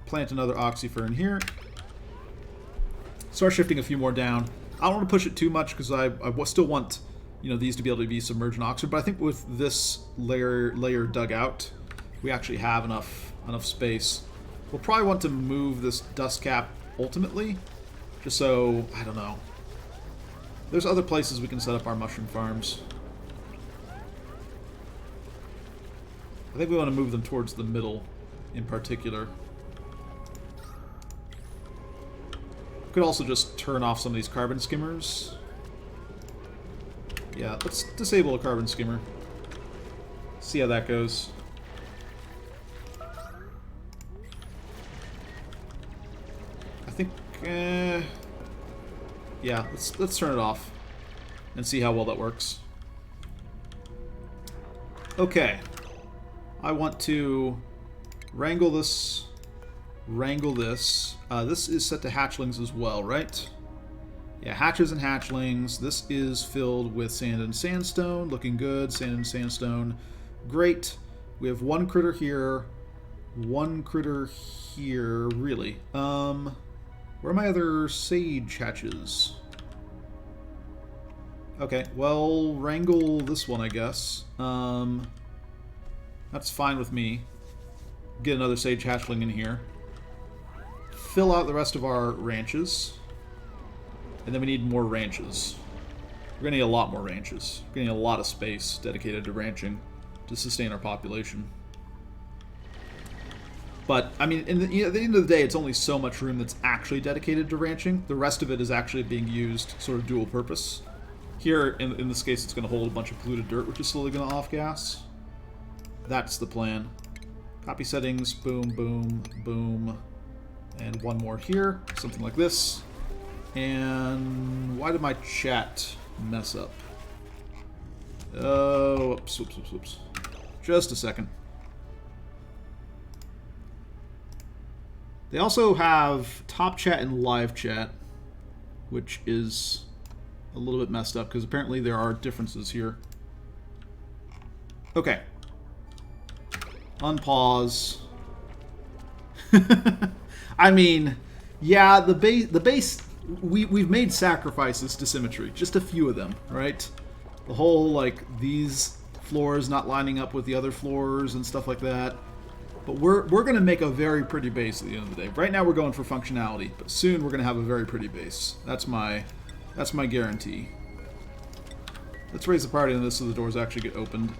Plant another oxyfern here. Start shifting a few more down. I don't want to push it too much because I still want, you know, these to be able to be submerged in oxygen. But I think with this layer dug out, we actually have enough space. We'll probably want to move this dust cap ultimately, just so, I don't know. There's other places we can set up our mushroom farms. I think we want to move them towards the middle in particular. Could also just turn off some of these carbon skimmers. Yeah, let's disable a carbon skimmer. See how that goes. I think, yeah, let's turn it off and see how well that works. Okay. I want to wrangle this. This is set to hatchlings as well, right? Yeah, hatches and hatchlings. This is filled with sand and sandstone. Looking good. Sand and sandstone. Great. We have one critter here. One critter here. Really. Where are my other sage hatches? Okay, well, wrangle this one, I guess. That's fine with me. Get another sage hatchling in here. Fill out the rest of our ranches. And then we need more ranches. We're going to need a lot more ranches. We're going to need a lot of space dedicated to ranching to sustain our population. But, I mean, at the end of the day, it's only so much room that's actually dedicated to ranching. The rest of it is actually being used sort of dual purpose. Here, in this case, it's going to hold a bunch of polluted dirt, which is slowly going to off-gas. That's the plan. Copy settings, boom, boom, boom. And one more here, something like this. And why did my chat mess up? Oh, whoops. Just a second. They also have top chat and live chat, which is a little bit messed up because apparently there are differences here. Okay. Unpause. I mean, yeah, the base we've made sacrifices to symmetry, just a few of them, right? The whole like these floors not lining up with the other floors and stuff like that. But we're going to make a very pretty base at the end of the day. Right now we're going for functionality, but soon we're going to have a very pretty base. That's my guarantee. Let's raise the priority on this so the doors actually get opened.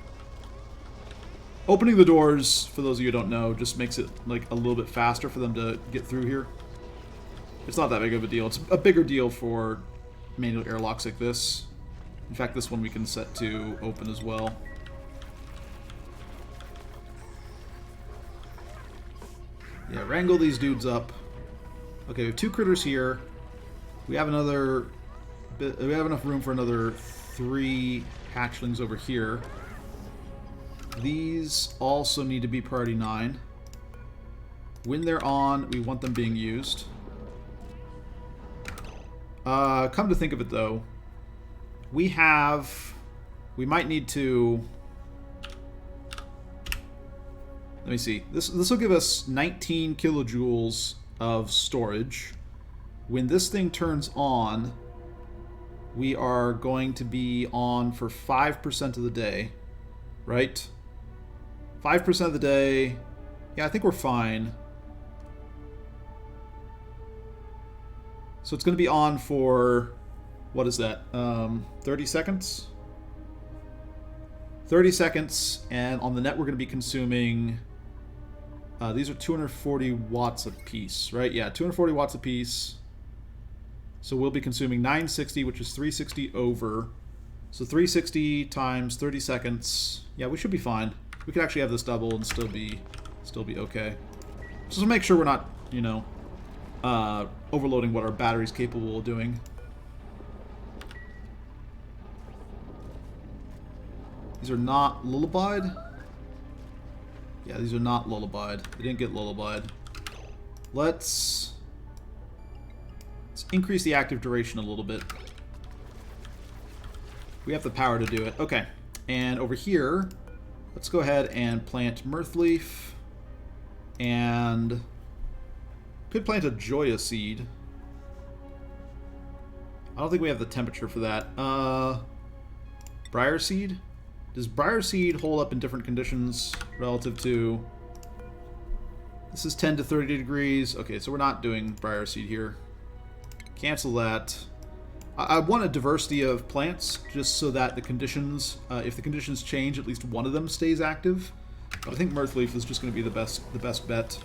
Opening the doors, for those of you who don't know, just makes it like a little bit faster for them to get through here. It's not that big of a deal. It's a bigger deal for manual airlocks like this. In fact, this one we can set to open as well. Yeah, wrangle these dudes up. Okay, we have 2 critters here. We have another. We have enough room for another 3 hatchlings over here. These also need to be priority 9. When they're on, we want them being used. Come to think of it, though, we might need to. Let me see. This will give us 19 kilojoules of storage. When this thing turns on, we are going to be on for 5% of the day, right? 5% of the day. Yeah, I think we're fine. So it's going to be on for, what is that? 30 seconds? 30 seconds, and on the net we're going to be consuming These are 240 watts a piece, right? Yeah, 240 watts a piece. So we'll be consuming 960, which is 360 over. So 360 times 30 seconds. Yeah, we should be fine. We could actually have this double and still be okay. Just to make sure we're not, you know, overloading what our battery's capable of doing. These are not lullabied. Yeah, these are not lullabied. They didn't get lullabied. Let's increase the active duration a little bit. We have the power to do it. Okay. And over here, let's go ahead and plant Mirthleaf. And could plant a Joya seed. I don't think we have the temperature for that. Briar seed? Does Briar seed hold up in different conditions relative to... This is 10 to 30 degrees. Okay, so we're not doing Briar seed here. Cancel that. I want a diversity of plants just so that the conditions, if the conditions change, at least one of them stays active. But I think Mirthleaf is just going to be the best bet.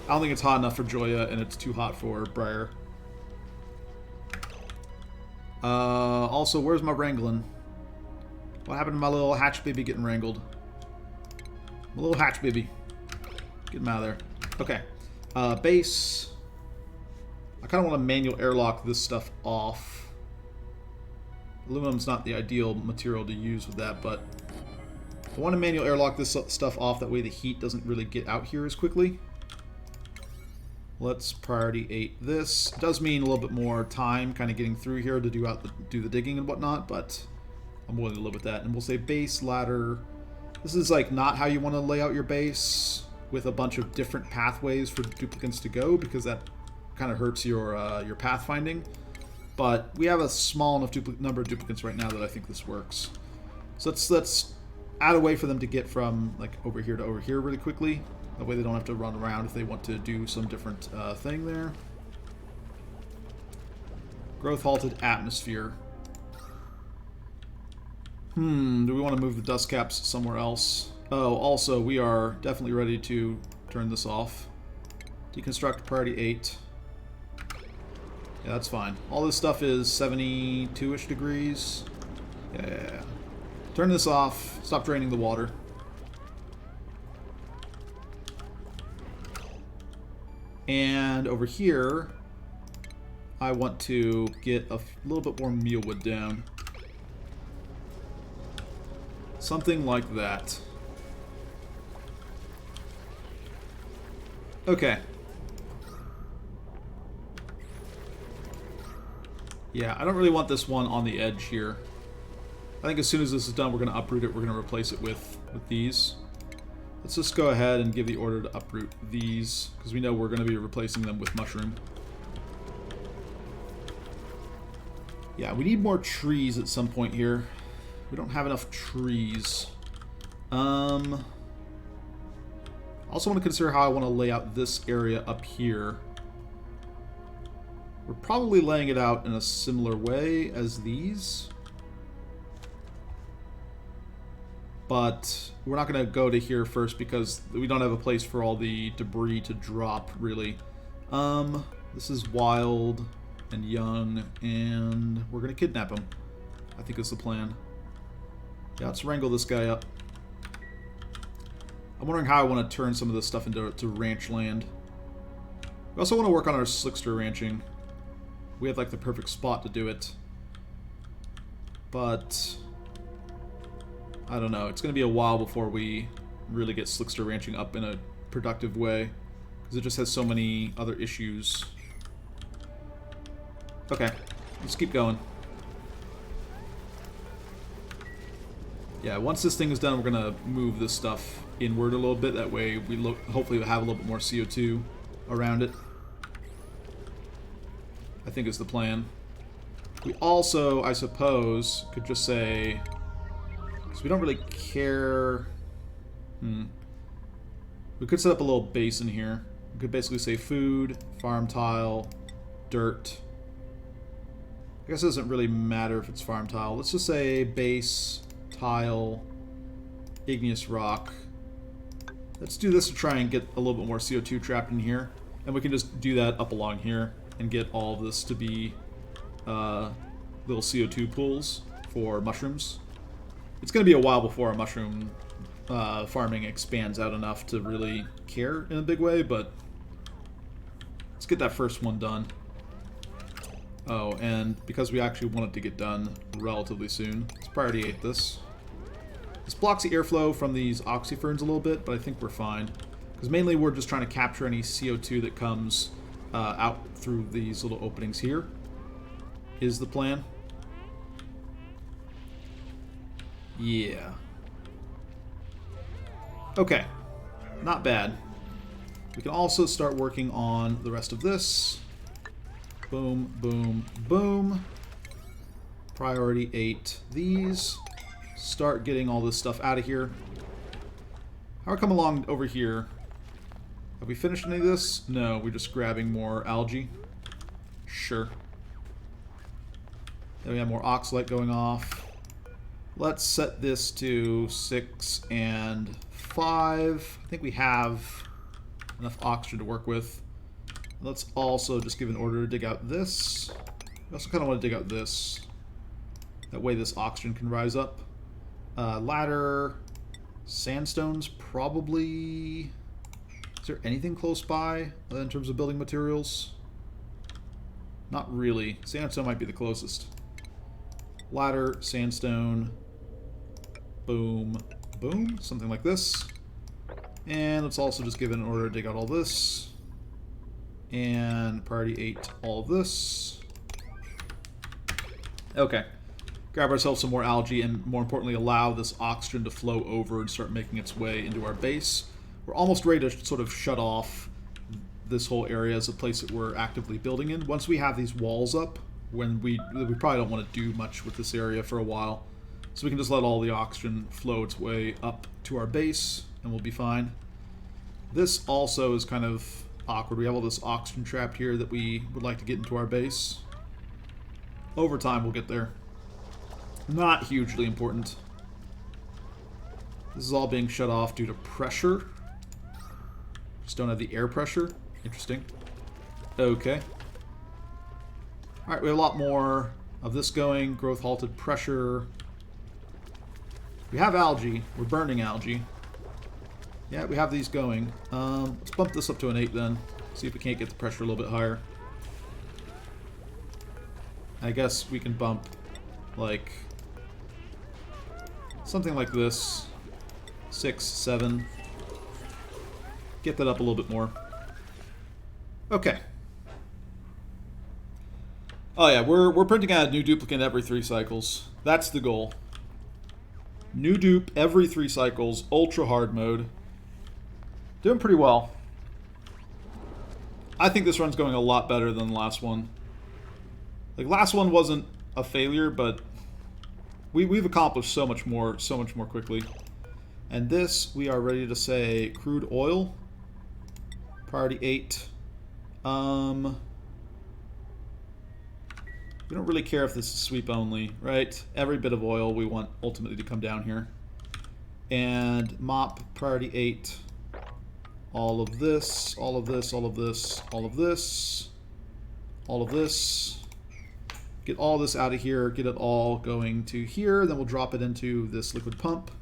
I don't think it's hot enough for Joya, and it's too hot for Briar. Also, where's my wrangling? What happened to my little hatch baby getting wrangled? My little hatch baby. Get him out of there. Okay. Base. I kind of want to manual airlock this stuff off. Aluminum's not the ideal material to use with that, but I want to manual airlock this stuff off. That way the heat doesn't really get out here as quickly. Let's priority 8 this. It does mean a little bit more time kind of getting through here to do the digging and whatnot, but I'm willing to live with that. And we'll say base ladder. This is like not how you want to lay out your base with a bunch of different pathways for duplicates to go, because that kind of hurts your pathfinding. But we have a small enough number of duplicates right now that I think this works. So let's add a way for them to get from like over here to over here really quickly. That way they don't have to run around if they want to do some different thing there. Growth halted atmosphere. Do we want to move the dust caps somewhere else? Oh, also, we are definitely ready to turn this off. Deconstruct priority 8. Yeah, that's fine. All this stuff is 72-ish degrees. Yeah. Turn this off. Stop draining the water. And over here, I want to get a little bit more mealwood down. Something like that. Okay. Yeah, I don't really want this one on the edge here. I think as soon as this is done, we're going to uproot it. We're going to replace it with these. Let's just go ahead and give the order to uproot these, because we know we're going to be replacing them with mushroom. Yeah, we need more trees at some point here. We don't have enough trees. Also want to consider how I want to lay out this area up here. We're probably laying it out in a similar way as these. But we're not going to go to here first because we don't have a place for all the debris to drop, really. This is wild and young, and we're going to kidnap him. I think that's the plan. Yeah, let's wrangle this guy up. I'm wondering how I want to turn some of this stuff into ranch land. We also want to work on our Slickster ranching. We have like the perfect spot to do it. But I don't know. It's going to be a while before we really get Slickster ranching up in a productive way, because it just has so many other issues. Okay, let's keep going. Yeah, once this thing is done, we're going to move this stuff inward a little bit. That way we hopefully we'll have a little bit more CO2 around it. I think is the plan. We also, I suppose, could just say, because we don't really care. We could set up a little basin here. We could basically say food, farm tile, dirt. I guess it doesn't really matter if it's farm tile. Let's just say base, tile, igneous rock, Let's do this to try and get a little bit more CO2 trapped in here. And we can just do that up along here and get all of this to be little CO2 pools for mushrooms. It's going to be a while before our mushroom farming expands out enough to really care in a big way, but let's get that first one done. Oh, and because we actually want it to get done relatively soon, let's priority 8 this. This blocks the airflow from these oxyferns a little bit, but I think we're fine. Because mainly we're just trying to capture any CO2 that comes out through these little openings here, is the plan. Yeah. Okay. Not bad. We can also start working on the rest of this. Boom, boom, boom. Priority 8 these. Start getting all this stuff out of here. How come along over here? Have we finished any of this? No, we're just grabbing more algae. Sure. Then we have more Oxalite going off. Let's set this to 6 and 5. I think we have enough oxygen to work with. Let's also just give an order to dig out this. I also kind of want to dig out this. That way this oxygen can rise up. Ladder. Sandstone's probably... Is there anything close by in terms of building materials? Not really. Sandstone might be the closest. Ladder, sandstone, boom, boom, something like this. And let's also just give it an order to dig out all this. And priority 8, all of this. Okay. Grab ourselves some more algae and, more importantly, allow this oxygen to flow over and start making its way into our base. We're almost ready to sort of shut off this whole area as a place that we're actively building in. Once we have these walls up, when we probably don't want to do much with this area for a while. So we can just let all the oxygen flow its way up to our base, and we'll be fine. This also is kind of awkward. We have all this oxygen trapped here that we would like to get into our base. Over time, we'll get there. Not hugely important. This is all being shut off due to pressure. Just don't have the air pressure. Interesting. Okay. Alright, we have a lot more of this going. Growth halted, pressure. We have algae. We're burning algae. Yeah, we have these going. Let's bump this up to an 8 then. See if we can't get the pressure a little bit higher. I guess we can bump, like, something like this. 6, 7. Get that up a little bit more. Okay. Oh yeah, we're printing out a new duplicate every 3 cycles. That's the goal. New dupe every 3 cycles, ultra hard mode. Doing pretty well. I think this run's going a lot better than the last one. Like, last one wasn't a failure, but we've accomplished so much more quickly. And this, we are ready to say crude oil. Priority 8. We don't really care if this is sweep only, right? Every bit of oil we want ultimately to come down here. And mop, priority 8. All of this, all of this, all of this, all of this, all of this. Get all this out of here, get it all going to here, then we'll drop it into this liquid pump.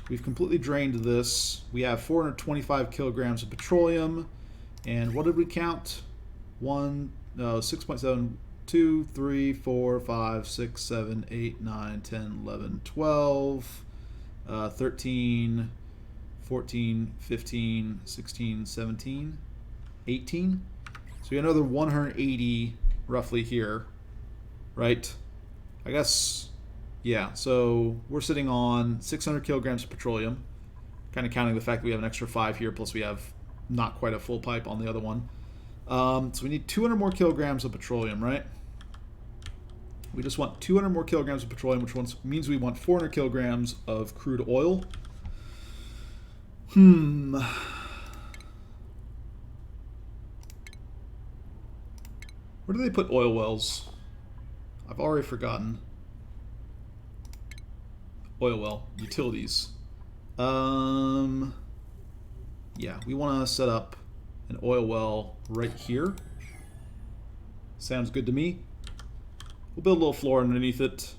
We've completely drained this. We have 425 kilograms of petroleum. And what did we count? 6.7, 2, 3, 4, 5, 6, 7, 8, 9, 10, 11, 12, 13, 14, 15, 16, 17, 18. So we got another 180 roughly here, right? I guess, yeah. So we're sitting on 600 kilograms of petroleum, kind of counting the fact that we have an extra 5 here, plus we have not quite a full pipe on the other one. So we need 200 more kilograms of petroleum, right? We just want 200 more kilograms of petroleum, which means we want 400 kilograms of crude oil. Where do they put oil wells? I've already forgotten. Oil well, utilities. Yeah, we want to set up an oil well right here. Sounds good to me. We'll build a little floor underneath it.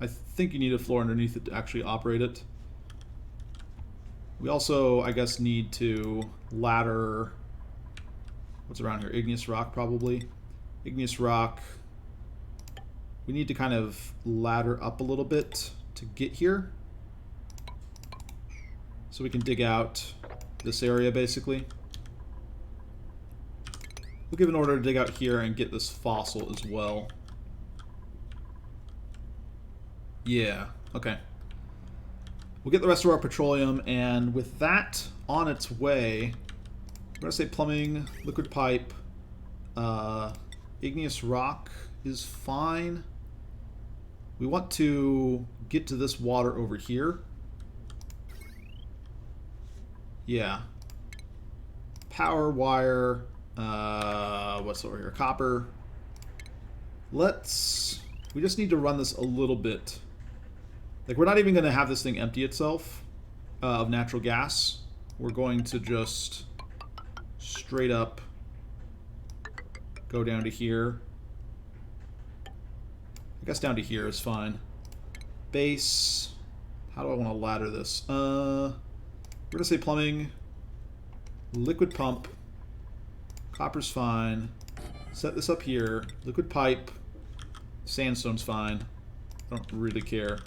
I think you need a floor underneath it to actually operate it. We also, I guess, need to ladder... What's around here? Igneous rock, probably. Igneous rock. We need to kind of ladder up a little bit to get here. So we can dig out this area, basically. We'll give an order to dig out here and get this fossil as well. Yeah, okay. We'll get the rest of our petroleum, and with that on its way, we're going to say plumbing, liquid pipe, igneous rock is fine. We want to get to this water over here. Yeah. Power wire, what's over here? Copper. We just need to run this a little bit. Like, we're not even going to have this thing empty itself of natural gas. We're going to just straight up go down to here. I guess down to here is fine. Base. How do I want to ladder this? We're going to say plumbing. Liquid pump. Copper's fine. Set this up here. Liquid pipe. Sandstone's fine. I don't really care.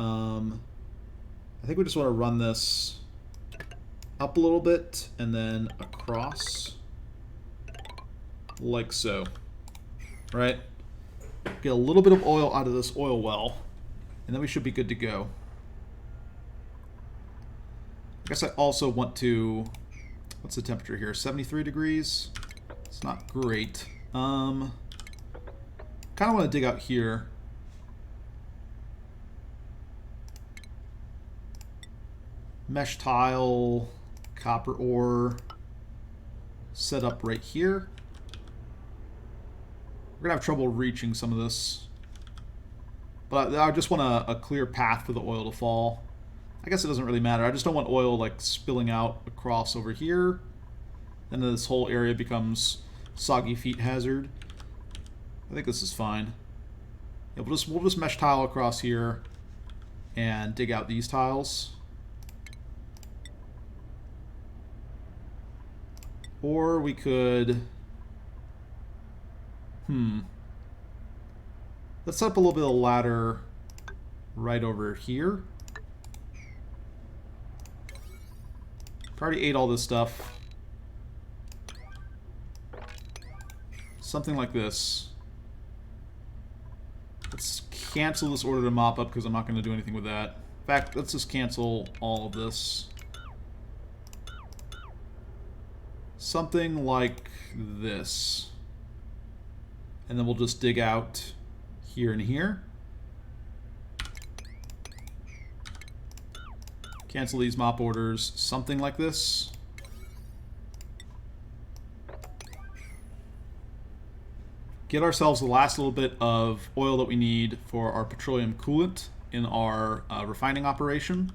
I think we just want to run this up a little bit and then across. Like so. Right? Get a little bit of oil out of this oil well, and then we should be good to go. I guess I also want to... What's the temperature here? 73 degrees? It's not great. Kind of want to dig out here. Mesh tile, copper ore, set up right here. We're going to have trouble reaching some of this. But I just want a clear path for the oil to fall. I guess it doesn't really matter. I just don't want oil like spilling out across over here. Then this whole area becomes soggy feet hazard. I think this is fine. Yeah, we'll just mesh tile across here and dig out these tiles. Or we could... Let's set up a little bit of ladder right over here. Already ate all this stuff. Something like this. Let's cancel this order to mop up because I'm not going to do anything with that. In fact, let's just cancel all of this. Something like this. And then we'll just dig out here and here. Cancel these mop orders. Something like this. Get ourselves the last little bit of oil that we need for our petroleum coolant in our refining operation.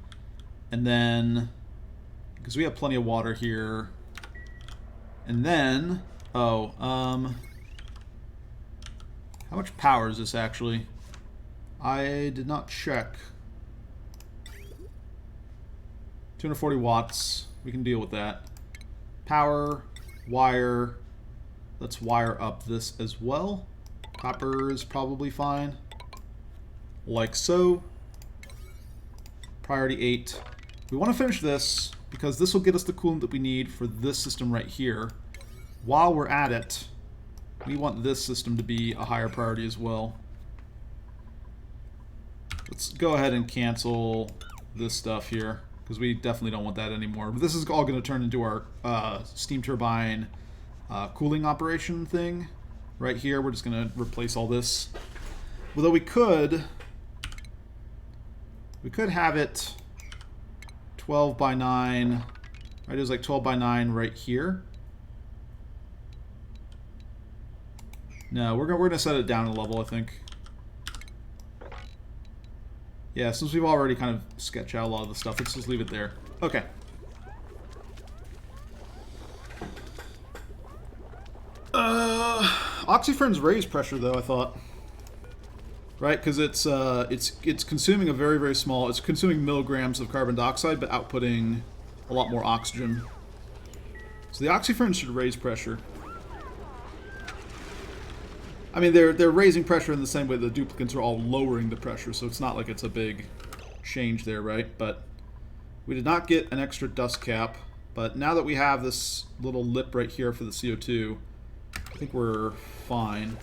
And then, because we have plenty of water here. And then, how much power is this actually? I did not check. 240 watts. We can deal with that. Power, wire. Let's wire up this as well. Copper is probably fine. Like so. Priority 8. We want to finish this because this will get us the coolant that we need for this system right here. While we're at it, we want this system to be a higher priority as well. Let's go ahead and cancel this stuff here because we definitely don't want that anymore. But this is all going to turn into our steam turbine cooling operation thing. Right here, we're just going to replace all this. Although we could have it 12 by 9. Right, it was like 12 by 9 right here. No, we're gonna set it down a level, I think. Yeah, since we've already kind of sketched out a lot of the stuff, let's just leave it there. Okay. Oxyferns raise pressure, though, I thought. Right, because it's consuming a very, very small... It's consuming milligrams of carbon dioxide, but outputting a lot more oxygen. So the oxyferns should raise pressure. I mean, they're raising pressure in the same way the duplicates are all lowering the pressure, so it's not like it's a big change there, right? But we did not get an extra dust cap, but now that we have this little lip right here for the CO2, I think we're fine.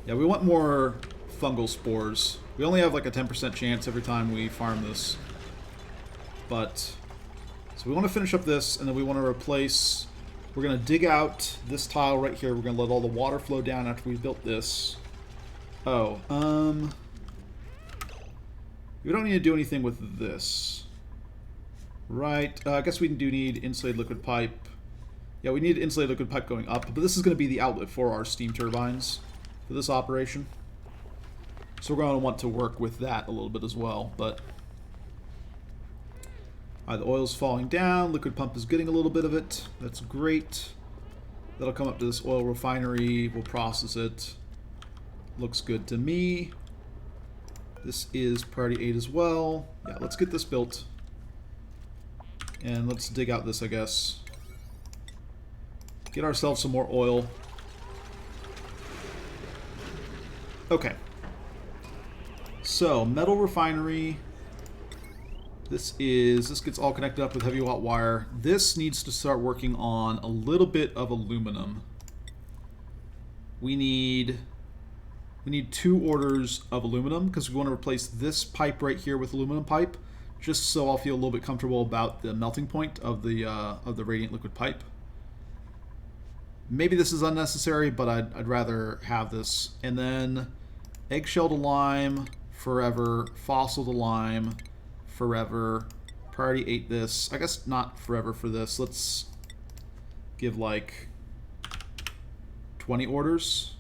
Yeah, we want more fungal spores. We only have like a 10% chance every time we farm this. But, so we want to finish up this, and then we want to replace... We're going to dig out this tile right here. We're going to let all the water flow down after we've built this. Oh, we don't need to do anything with this. Right, I guess we do need insulated liquid pipe. Yeah, we need insulated liquid pipe going up, but this is going to be the outlet for our steam turbines for this operation. So we're going to want to work with that a little bit as well, but... the oil's falling down, liquid pump is getting a little bit of it. That's great. That'll come up to this oil refinery, we'll process it. Looks good to me. This is priority 8 as well. Yeah, let's get this built. And let's dig out this, I guess. Get ourselves some more oil. Okay. So, metal refinery. This gets all connected up with heavy hot wire. This needs to start working on a little bit of aluminum. We need 2 orders of aluminum because we want to replace this pipe right here with aluminum pipe, just so I'll feel a little bit comfortable about the melting point of the radiant liquid pipe. Maybe this is unnecessary, but I'd rather have this. And then eggshell to lime forever, fossil to lime forever. Priority 8 this. I guess not forever for this. Let's give like 20 orders.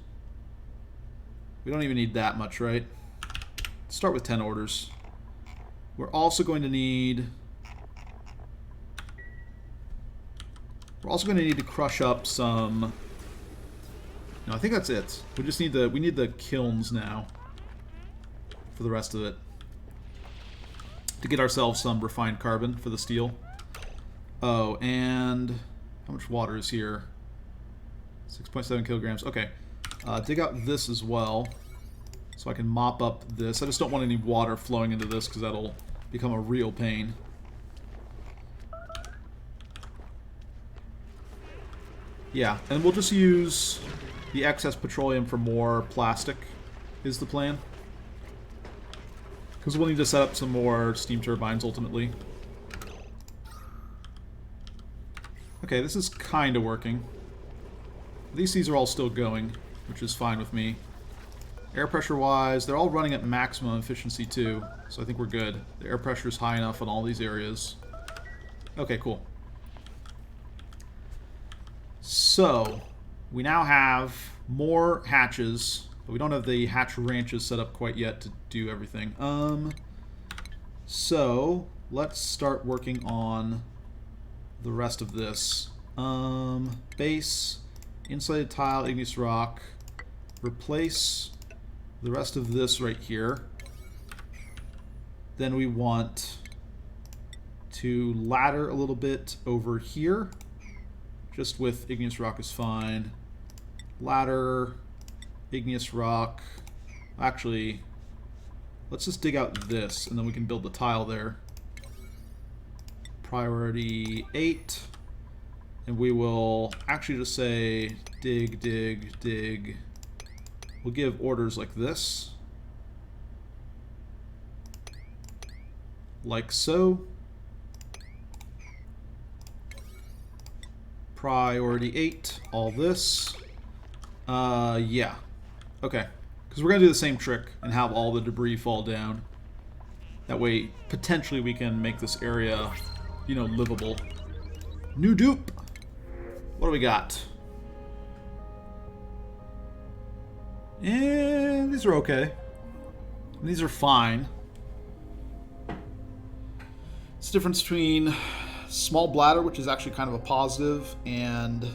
We don't even need that much, right? Let's start with 10 orders. We're also going to need... We're also going to need to crush up some... No, I think that's it. We just need we need the kilns now for the rest of it, to get ourselves some refined carbon for the steel. Oh, and how much water is here? 6.7 kilograms. Okay. Dig out this as well, so I can mop up this. I just don't want any water flowing into this because that'll become a real pain. Yeah, and we'll just use the excess petroleum for more plastic, is the plan. Because we'll need to set up some more steam turbines ultimately. Okay, this is kind of working. At least these are all still going, which is fine with me. Air pressure wise, they're all running at maximum efficiency too, so I think we're good. The air pressure is high enough in all these areas. Okay, cool. So, we now have more hatches, but we don't have the hatch ranches set up quite yet to do everything. So, let's start working on the rest of this. Base, insulated tile, igneous rock. Replace the rest of this right here. Then we want to ladder a little bit over here. Just with igneous rock is fine. Ladder, igneous rock. Actually, let's just dig out this, and then we can build the tile there. Priority 8. And we will actually just say dig, dig, dig. We'll give orders like this. Like so. Priority 8, all this. Yeah. Okay. Because we're going to do the same trick and have all the debris fall down. That way, potentially we can make this area, you know, livable. New dupe! What do we got? And these are okay. These are fine. It's the difference between small bladder, which is actually kind of a positive, and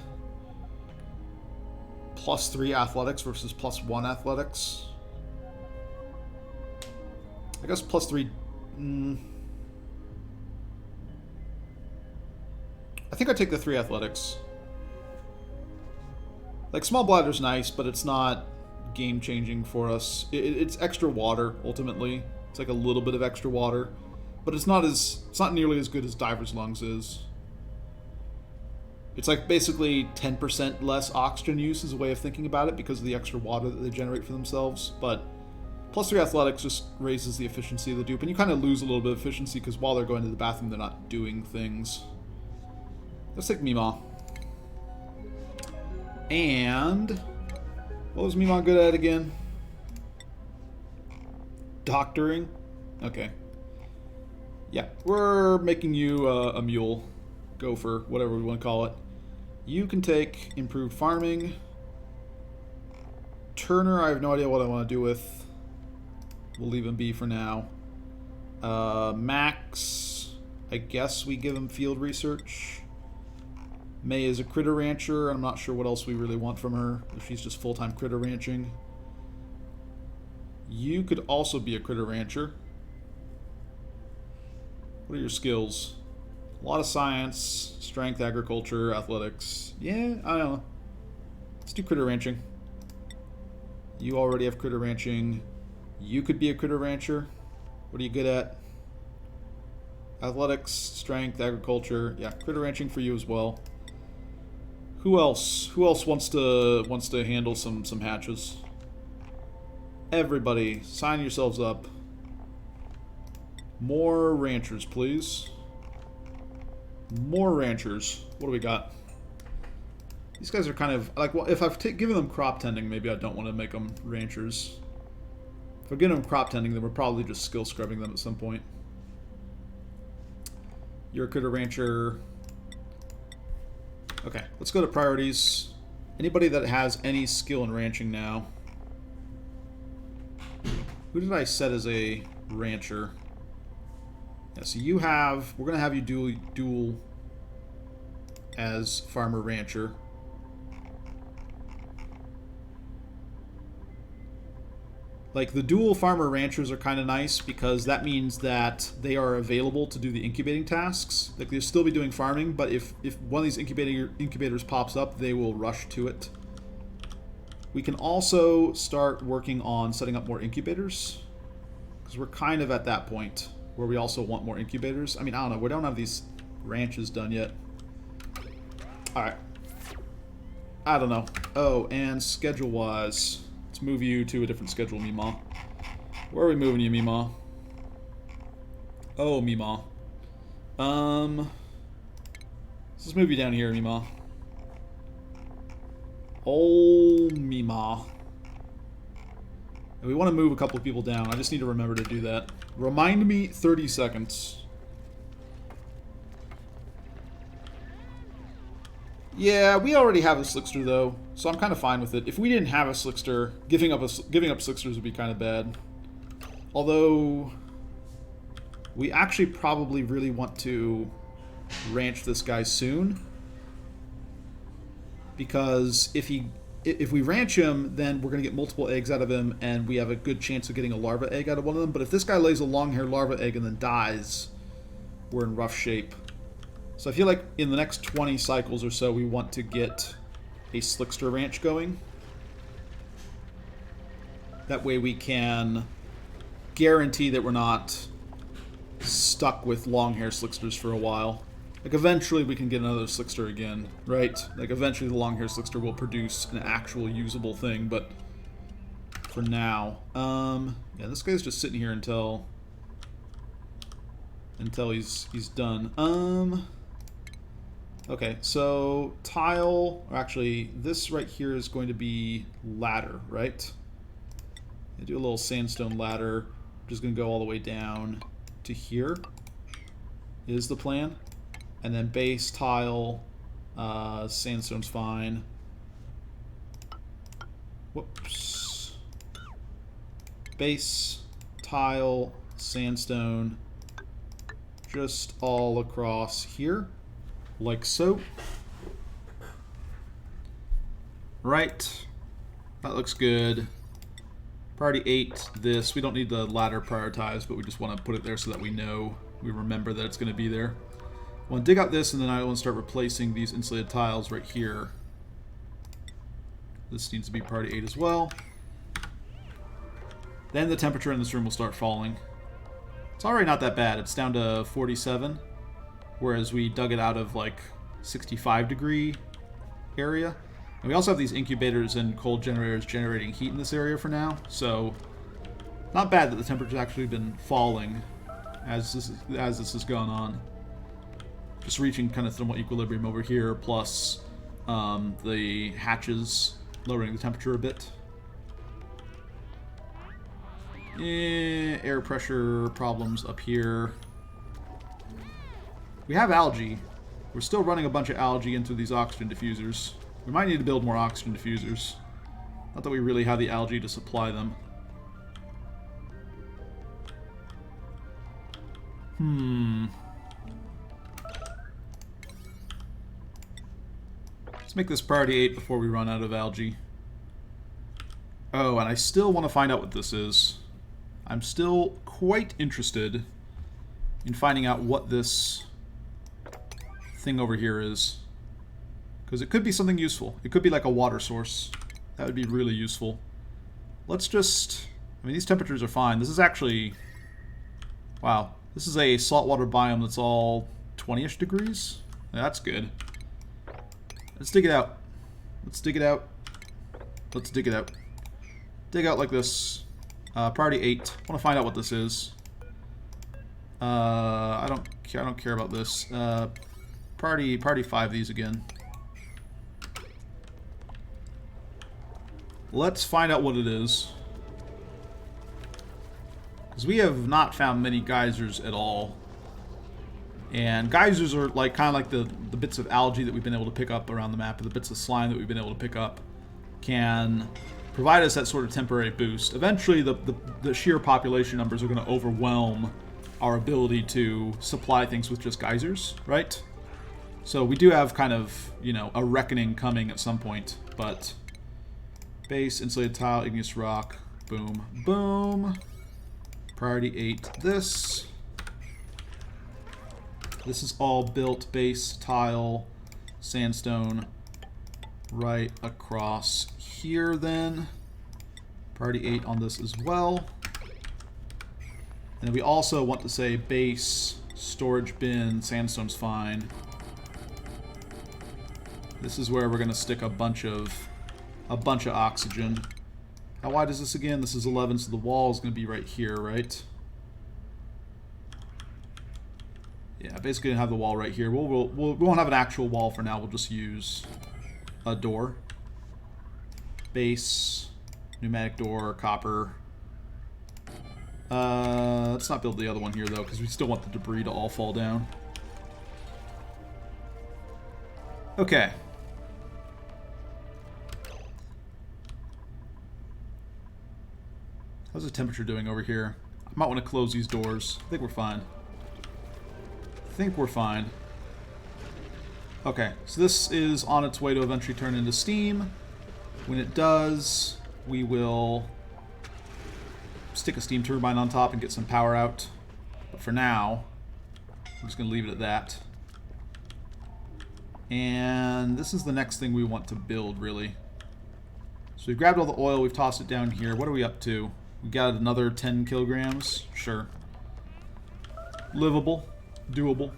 +3 athletics versus +1 athletics. I guess +3... I think I take the 3 athletics. Like, small bladder's nice, but it's not game-changing for us. It's extra water, ultimately. It's like a little bit of extra water. But it's not nearly as good as diver's lungs is. It's like basically 10% less oxygen use is a way of thinking about it because of the extra water that they generate for themselves. But +3 athletics just raises the efficiency of the dupe. And you kind of lose a little bit of efficiency because while they're going to the bathroom, they're not doing things. Let's take Meemaw. And what was Meemaw good at again? Doctoring? Okay. Yeah, we're making you a mule. Gopher, whatever we want to call it. You can take improved farming. Turner, I have no idea what I want to do with. We'll leave him be for now. Max, I guess we give him field research. May is a critter rancher. I'm not sure what else we really want from her. If she's just full-time critter ranching. You could also be a critter rancher. What are your skills? A lot of science, strength, agriculture, athletics. Yeah, I don't know. Let's do critter ranching. You already have critter ranching. You could be a critter rancher. What are you good at? Athletics, strength, agriculture. Yeah, critter ranching for you as well. Who else? Who else wants to handle some hatches? Everybody, sign yourselves up. More ranchers, please. More ranchers. What do we got? These guys are kind of like, well, if I've given them crop tending, maybe I don't want to make them ranchers. If I give them crop tending, then we're probably just skill scrubbing them at some point. You're a critter rancher. Okay, let's go to priorities. Anybody that has any skill in ranching now. Who did I set as a rancher? Yeah, so you have... We're going to have you dual as farmer rancher. Like, the dual farmer ranchers are kind of nice because that means that they are available to do the incubating tasks. Like, they'll still be doing farming, but if one of these incubators pops up, they will rush to it. We can also start working on setting up more incubators because we're kind of at that point where we also want more incubators. I mean, I don't know. We don't have these ranches done yet. Alright. I don't know. Oh, and schedule-wise... Let's move you to a different schedule, Meemaw. Where are we moving you, Meemaw? Oh, Meemaw. Let's move you down here, Meemaw. Oh, Meemaw. And we want to move a couple of people down. I just need to remember to do that. Remind me 30 seconds. Yeah, we already have a Slickster, though, so I'm kind of fine with it. If we didn't have a Slickster, giving up Slicksters would be kind of bad. Although, we actually probably really want to ranch this guy soon. Because if we ranch him, then we're going to get multiple eggs out of him, and we have a good chance of getting a larva egg out of one of them. But if this guy lays a long-haired larva egg and then dies, we're in rough shape. So I feel like in the next 20 cycles or so, we want to get a Slickster ranch going. That way we can guarantee that we're not stuck with long-hair Slicksters for a while. Like, eventually we can get another Slickster again, right? Like, eventually the long-hair Slickster will produce an actual usable thing, but for now... yeah, this guy's just sitting here until he's done. Okay, so tile, or actually this right here is going to be ladder, right? I do a little sandstone ladder, just going to go all the way down to here is the plan. And then base, tile, sandstone's fine. Whoops. Base, tile, sandstone, just all across here. Like so. Right. That looks good. Priority 8, this. We don't need the ladder prioritized, but we just want to put it there so that we know, we remember that it's going to be there. I want to dig out this, and then I want to start replacing these insulated tiles right here. This needs to be priority 8 as well. Then the temperature in this room will start falling. It's already not that bad. It's down to 47, whereas we dug it out of like 65 degree area. And we also have these incubators and cold generators generating heat in this area for now, so not bad that the temperature's actually been falling as this has gone on. Just reaching kind of thermal equilibrium over here, plus the hatches lowering the temperature a bit. Air pressure problems up here. We have algae. We're still running a bunch of algae into these oxygen diffusers. We might need to build more oxygen diffusers. Not that we really have the algae to supply them. Let's make this priority 8 before we run out of algae. Oh, and I still want to find out what this is. I'm still quite interested in finding out what this thing over here is. Because it could be something useful. It could be like a water source. That would be really useful. Let's just... I mean, these temperatures are fine. This is actually... Wow. This is a saltwater biome that's all 20-ish degrees. That's good. Let's dig it out. Let's dig it out. Let's dig it out. Dig out like this. Priority 8. I want to find out what this is. I don't care about this. Priority 5 these again. Let's find out what it is. Because we have not found many geysers at all. And geysers are like kind of like the bits of algae that we've been able to pick up around the map, or the bits of slime that we've been able to pick up, can provide us that sort of temporary boost. Eventually, the sheer population numbers are going to overwhelm our ability to supply things with just geysers, right? So we do have kind of, you know, a reckoning coming at some point, but base, insulated tile, igneous rock, boom, boom. Priority 8, this. This is all built base, tile, sandstone, right across here then. Priority 8 on this as well. And we also want to say base, storage bin, sandstone's fine. This is where we're going to stick a bunch of oxygen. How wide is this again? This is 11, so the wall is going to be right here, right? Yeah, basically going to have the wall right here. We won't have an actual wall for now. We'll just use a door. Base, pneumatic door, copper. Let's not build the other one here, though, because we still want the debris to all fall down. Okay. How's the temperature doing over here? I might want to close these doors. I think we're fine. Okay, so this is on its way to eventually turn into steam. When it does, we will stick a steam turbine on top and get some power out. But for now, I'm just going to leave it at that. And this is the next thing we want to build, really. So we've grabbed all the oil, we've tossed it down here. What are we up to? We got another 10 kilograms. Sure. Livable. Doable.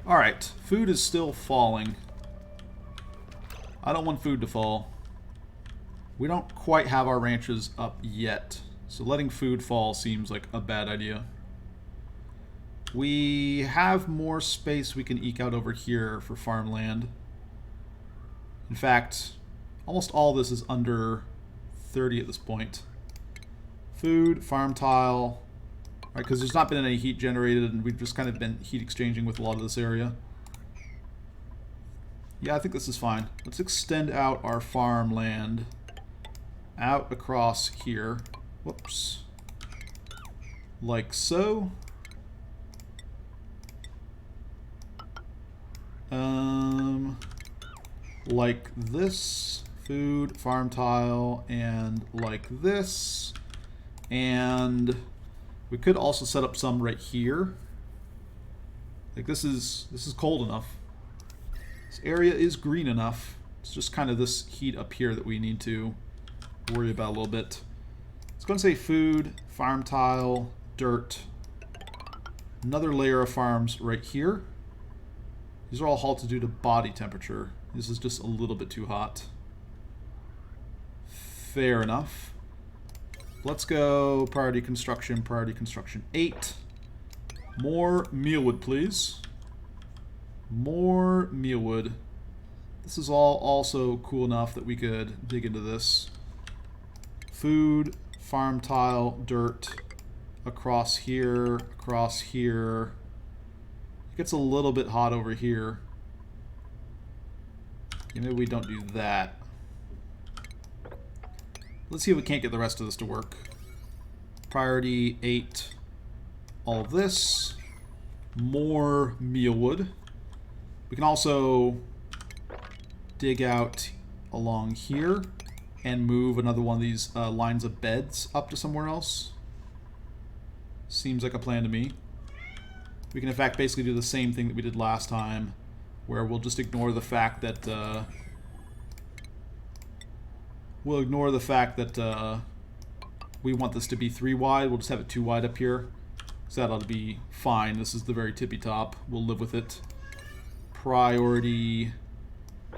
Alright. Food is still falling. I don't want food to fall. We don't quite have our ranches up yet. So letting food fall seems like a bad idea. We have more space we can eke out over here for farmland. In fact, almost all this is under 30 at this point. Food, farm tile, right? Because there's not been any heat generated, and we've just kind of been heat exchanging with a lot of this area. Yeah, I think this is fine. Let's extend out our farmland out across here. Whoops. Like so. like this. Food, farm tile, and like this. And we could also set up some right here. Like this is cold enough. This area is green enough. It's just kind of this heat up here that we need to worry about a little bit. It's going to say food, farm tile, dirt. Another layer of farms right here. These are all halted due to body temperature. This is just a little bit too hot. Fair enough. Let's go priority construction 8. More mealwood, please. More mealwood. This is all also cool enough that we could dig into this. Food, farm tile, dirt, across here, across here. It gets a little bit hot over here. Okay, maybe we don't do that. Let's see if we can't get the rest of this to work. Priority 8. All of this. More mealwood. We can also dig out along here and move another one of these lines of beds up to somewhere else. Seems like a plan to me. We can in fact basically do the same thing that we did last time, where we'll just ignore the fact that we want this to be 3 wide. We'll just have it 2 wide up here. So that ought to be fine. This is the very tippy top. We'll live with it. Priority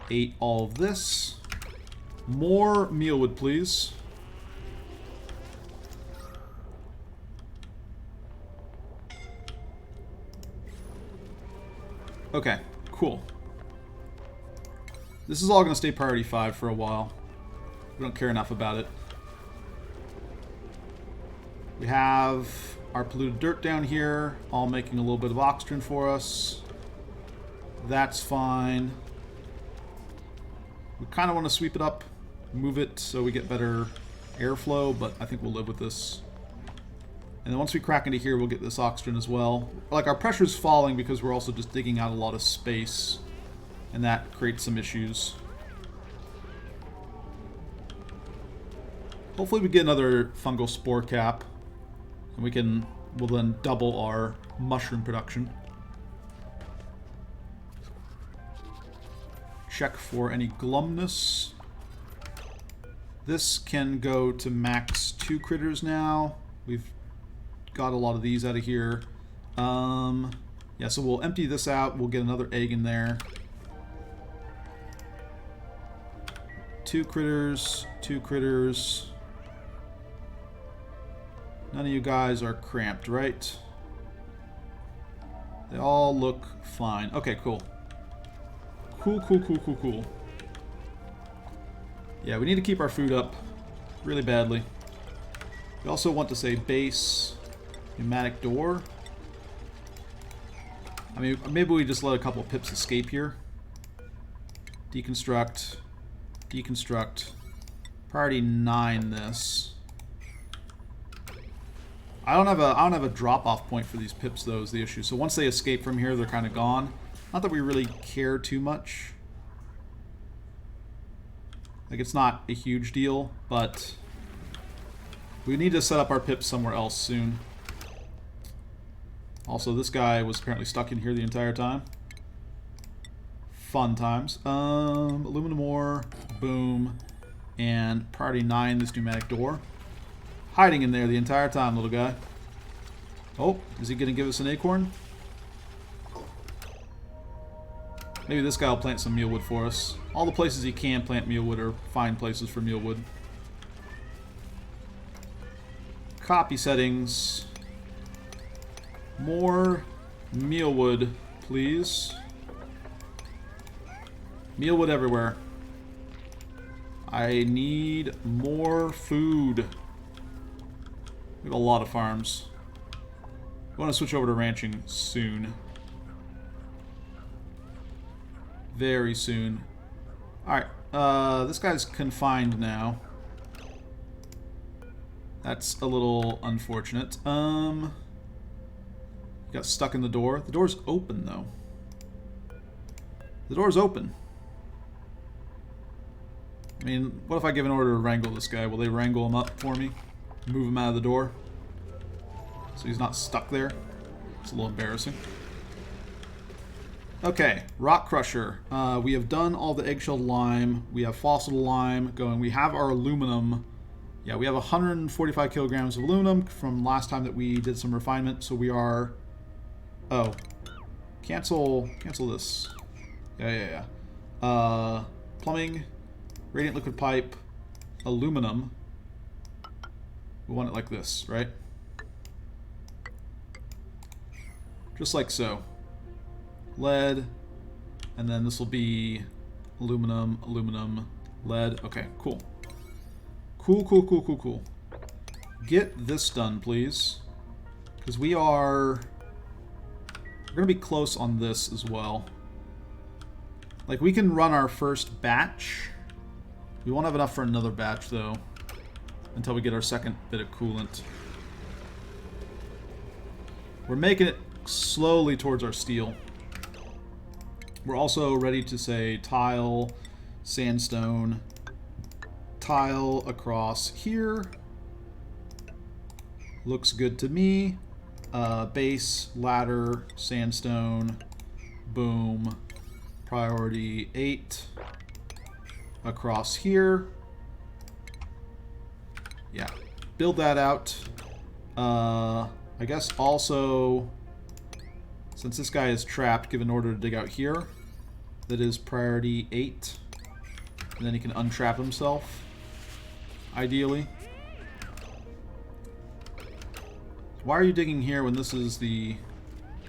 8, all of this. More mealwood, please. Okay, cool. This is all going to stay priority 5 for a while. We don't care enough about it. We have our polluted dirt down here, all making a little bit of oxygen for us. That's fine. We kind of want to sweep it up, move it so we get better airflow, but I think we'll live with this. And then once we crack into here, we'll get this oxygen as well. Like, our pressure's falling because we're also just digging out a lot of space, and that creates some issues. Hopefully we get another fungal spore cap, and we'll then double our mushroom production. Check for any glumness. This can go to max 2 critters now. We've got a lot of these out of here. Yeah, so we'll empty this out. We'll get another egg in there. 2 critters, 2 critters. None of you guys are cramped, right? They all look fine. Okay, cool. Cool. Yeah, we need to keep our food up really badly. We also want to say base pneumatic door. I mean, maybe we just let a couple of pips escape here. Deconstruct. Deconstruct. Priority 9 this. I don't have a drop-off point for these pips, though, is the issue. So once they escape from here, they're kind of gone. Not that we really care too much. Like, it's not a huge deal, but we need to set up our pips somewhere else soon. Also, this guy was apparently stuck in here the entire time. Fun times. Aluminum ore, boom, and priority 9, this pneumatic door. Hiding in there the entire time, little guy. Oh, is he going to give us an acorn? Maybe this guy will plant some mealwood for us. All the places he can plant mealwood are fine places for mealwood. Copy settings. More mealwood, please. Mealwood everywhere. I need more food. We have a lot of farms. I want to switch over to ranching soon. Very soon. Alright, this guy's confined now. That's a little unfortunate. Got stuck in the door. The door's open, though. The door's open. I mean, what if I give an order to wrangle this guy? Will they wrangle him up for me? Move him out of the door? So he's not stuck there? It's a little embarrassing. Okay, rock crusher. We have done all the eggshell lime. We have fossil lime going. We have our aluminum. Yeah, we have 145 kilograms of aluminum from last time that we did some refinement. So we are... Oh. Cancel this. Yeah. Plumbing, radiant liquid pipe, aluminum. We want it like this, right? Just like so. Lead, and then this will be aluminum, aluminum, lead. Okay, cool. Cool. Get this done, please. Because we're going to be close on this as well. Like, we can run our first batch. We won't have enough for another batch, though, until we get our second bit of coolant. We're making it slowly towards our steel. We're also ready to say tile, sandstone, tile across here. Looks good to me. Base, ladder, sandstone, boom. Priority 8 across here. Yeah, build that out. I guess also, since this guy is trapped, give an order to dig out here. That is priority 8. And then he can untrap himself, ideally. Why are you digging here when this is the...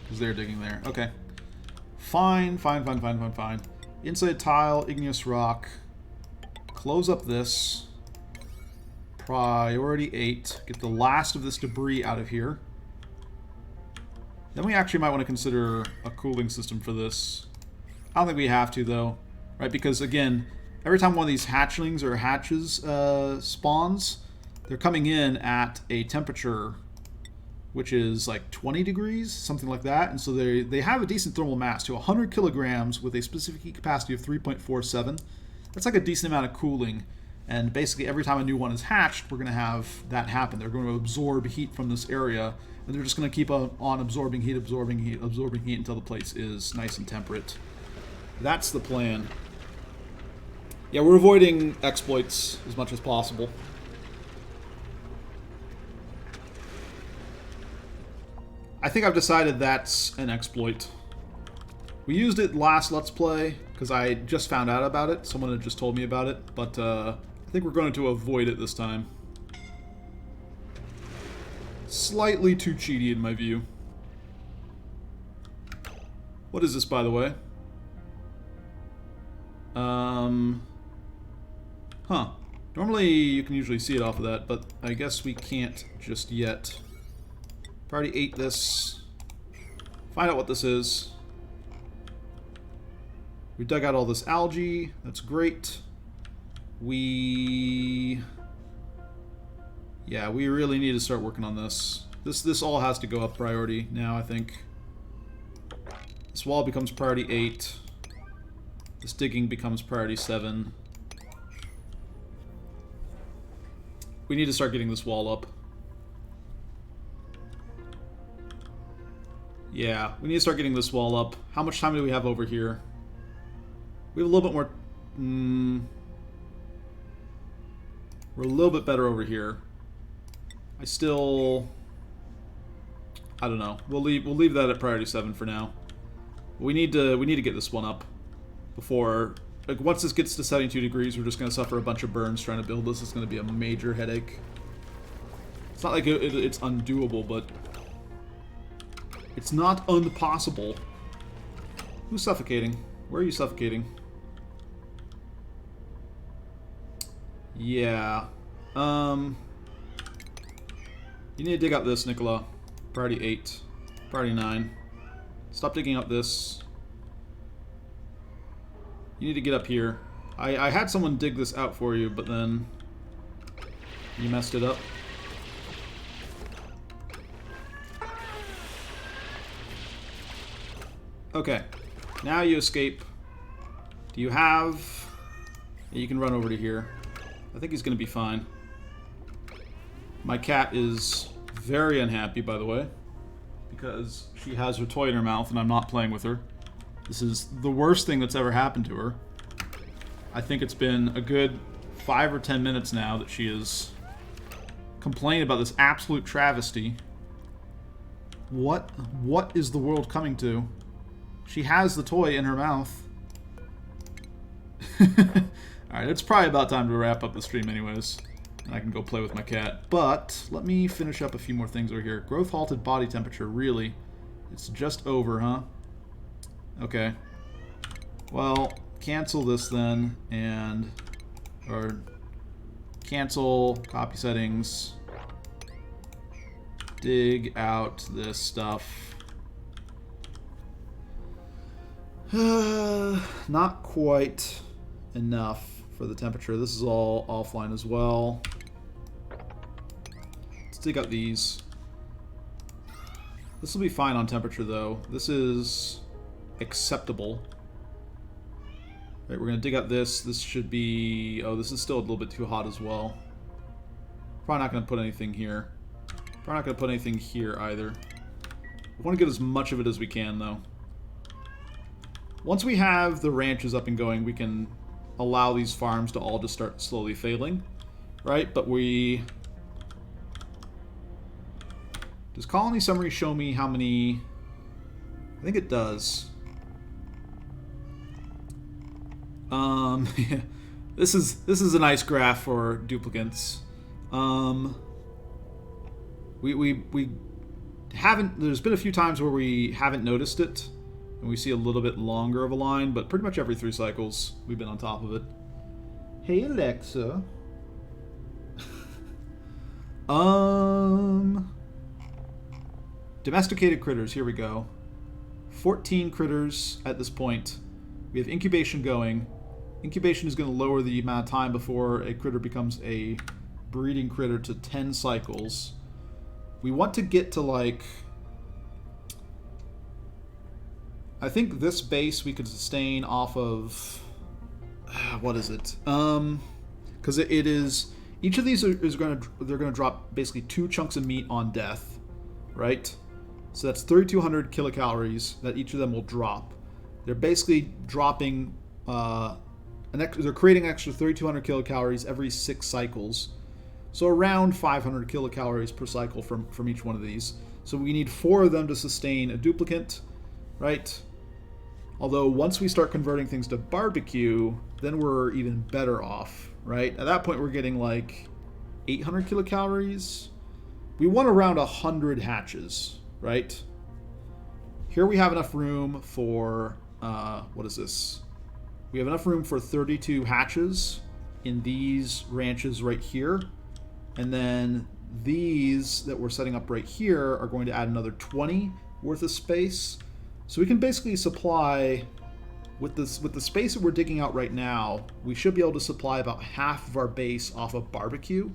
Because they're digging there. Okay. Fine. Inside tile, igneous rock. Close up this. Priority 8. Get the last of this debris out of here. Then we actually might want to consider a cooling system for this. I don't think we have to, though. Right, because, again, every time one of these hatchlings or hatches spawns, they're coming in at a temperature which is like 20 degrees, something like that. And so they have a decent thermal mass to 100 kilograms with a specific heat capacity of 3.47. That's like a decent amount of cooling. And basically every time a new one is hatched, we're going to have that happen. They're going to absorb heat from this area, and they're just going to keep on absorbing heat until the place is nice and temperate. That's the plan. Yeah, we're avoiding exploits as much as possible. I think I've decided that's an exploit. We used it last Let's Play because I just found out about it. Someone had just told me about it, but I think we're going to avoid it this time. Slightly too cheaty in my view. What is this, by the way? Huh. Normally you can usually see it off of that, but I guess we can't just yet. I already ate this. Find out what this is. We dug out all this algae. That's great. Yeah, we really need to start working on this. This all has to go up priority now, I think. This wall becomes priority 8. This digging becomes priority 7. We need to start getting this wall up. Yeah, we need to start getting this wall up. How much time do we have over here? We have a little bit more... We're a little bit better over here. I don't know. We'll leave that at priority 7 for now. We need to get this one up before... Like, once this gets to 72 degrees, we're just going to suffer a bunch of burns trying to build this. It's going to be a major headache. It's not like it's undoable, but... It's not impossible. Who's suffocating? Where are you suffocating? Yeah. You need to dig up this, Nicola. Priority 8. Priority 9. Stop digging up this. You need to get up here. I had someone dig this out for you, but then you messed it up. Okay. Now you escape. Do you have Yeah, you can run over to here. I think he's going to be fine. My cat is very unhappy, by the way, because she has her toy in her mouth and I'm not playing with her. This is the worst thing that's ever happened to her. I think it's been a good 5 or 10 minutes now that she is complaining about this absolute travesty. What is the world coming to? She has the toy in her mouth. Alright, it's probably about time to wrap up the stream anyways. And I can go play with my cat. But let me finish up a few more things over here. Growth halted body temperature, really? It's just over, huh? Okay. Well, cancel this then, and... or... cancel, copy settings... dig out this stuff. Not quite enough for the temperature. This is all offline as well. Let's dig out these. This will be fine on temperature though. This is acceptable. Right, we're gonna dig out this. This should be... oh, this is still a little bit too hot as well. Probably not gonna put anything here. Probably not gonna put anything here either. We want to get as much of it as we can though. Once we have the ranches up and going, we can allow these farms to all just start slowly failing, right? But we... does colony summary show me how many... I think it does. Yeah. This is a nice graph for duplicates. We haven't... there's been a few times where we haven't noticed it, and we see a little bit longer of a line, but pretty much every 3 cycles we've been on top of it. Hey Alexa. Domesticated critters, here we go. 14 critters at this point. We have incubation going. Incubation is going to lower the amount of time before a critter becomes a breeding critter to 10 cycles. We want to get to like... I think this base we could sustain off of... what is it? Because it is... each of these is going to... they're going to drop basically 2 chunks of meat on death. Right? So that's 3,200 kilocalories that each of them will drop. They're basically dropping... they're creating an extra 3,200 kilocalories every 6 cycles. So around 500 kilocalories per cycle from each one of these. So we need 4 of them to sustain a duplicate, right? Although once we start converting things to barbecue, then we're even better off, right? At that point we're getting like 800 kilocalories. We want around 100 hatches, right? Here we have enough room for, what is this? We have enough room for 32 hatches in these ranches right here. And then these that we're setting up right here are going to add another 20 worth of space. So we can basically supply, with the space that we're digging out right now, we should be able to supply about half of our base off of barbecue.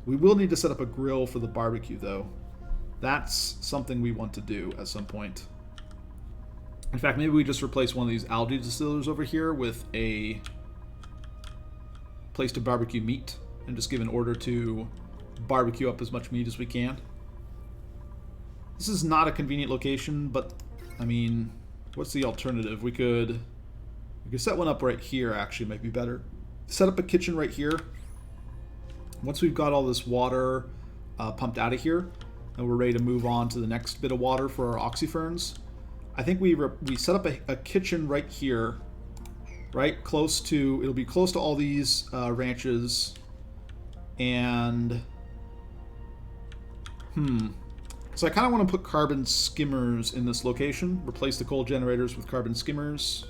We will need to set up a grill for the barbecue though. That's something we want to do at some point. In fact, maybe we just replace one of these algae distillers over here with a place to barbecue meat and just give an order to barbecue up as much meat as we can. This is not a convenient location, but I mean, what's the alternative? We could set one up right here, actually, might be better. Set up a kitchen right here. Once we've got all this water pumped out of here, and we're ready to move on to the next bit of water for our oxyferns, I think we set up a kitchen right here, right? Close to, it'll be close to all these ranches, and so I kind of want to put carbon skimmers in this location, replace the coal generators with carbon skimmers.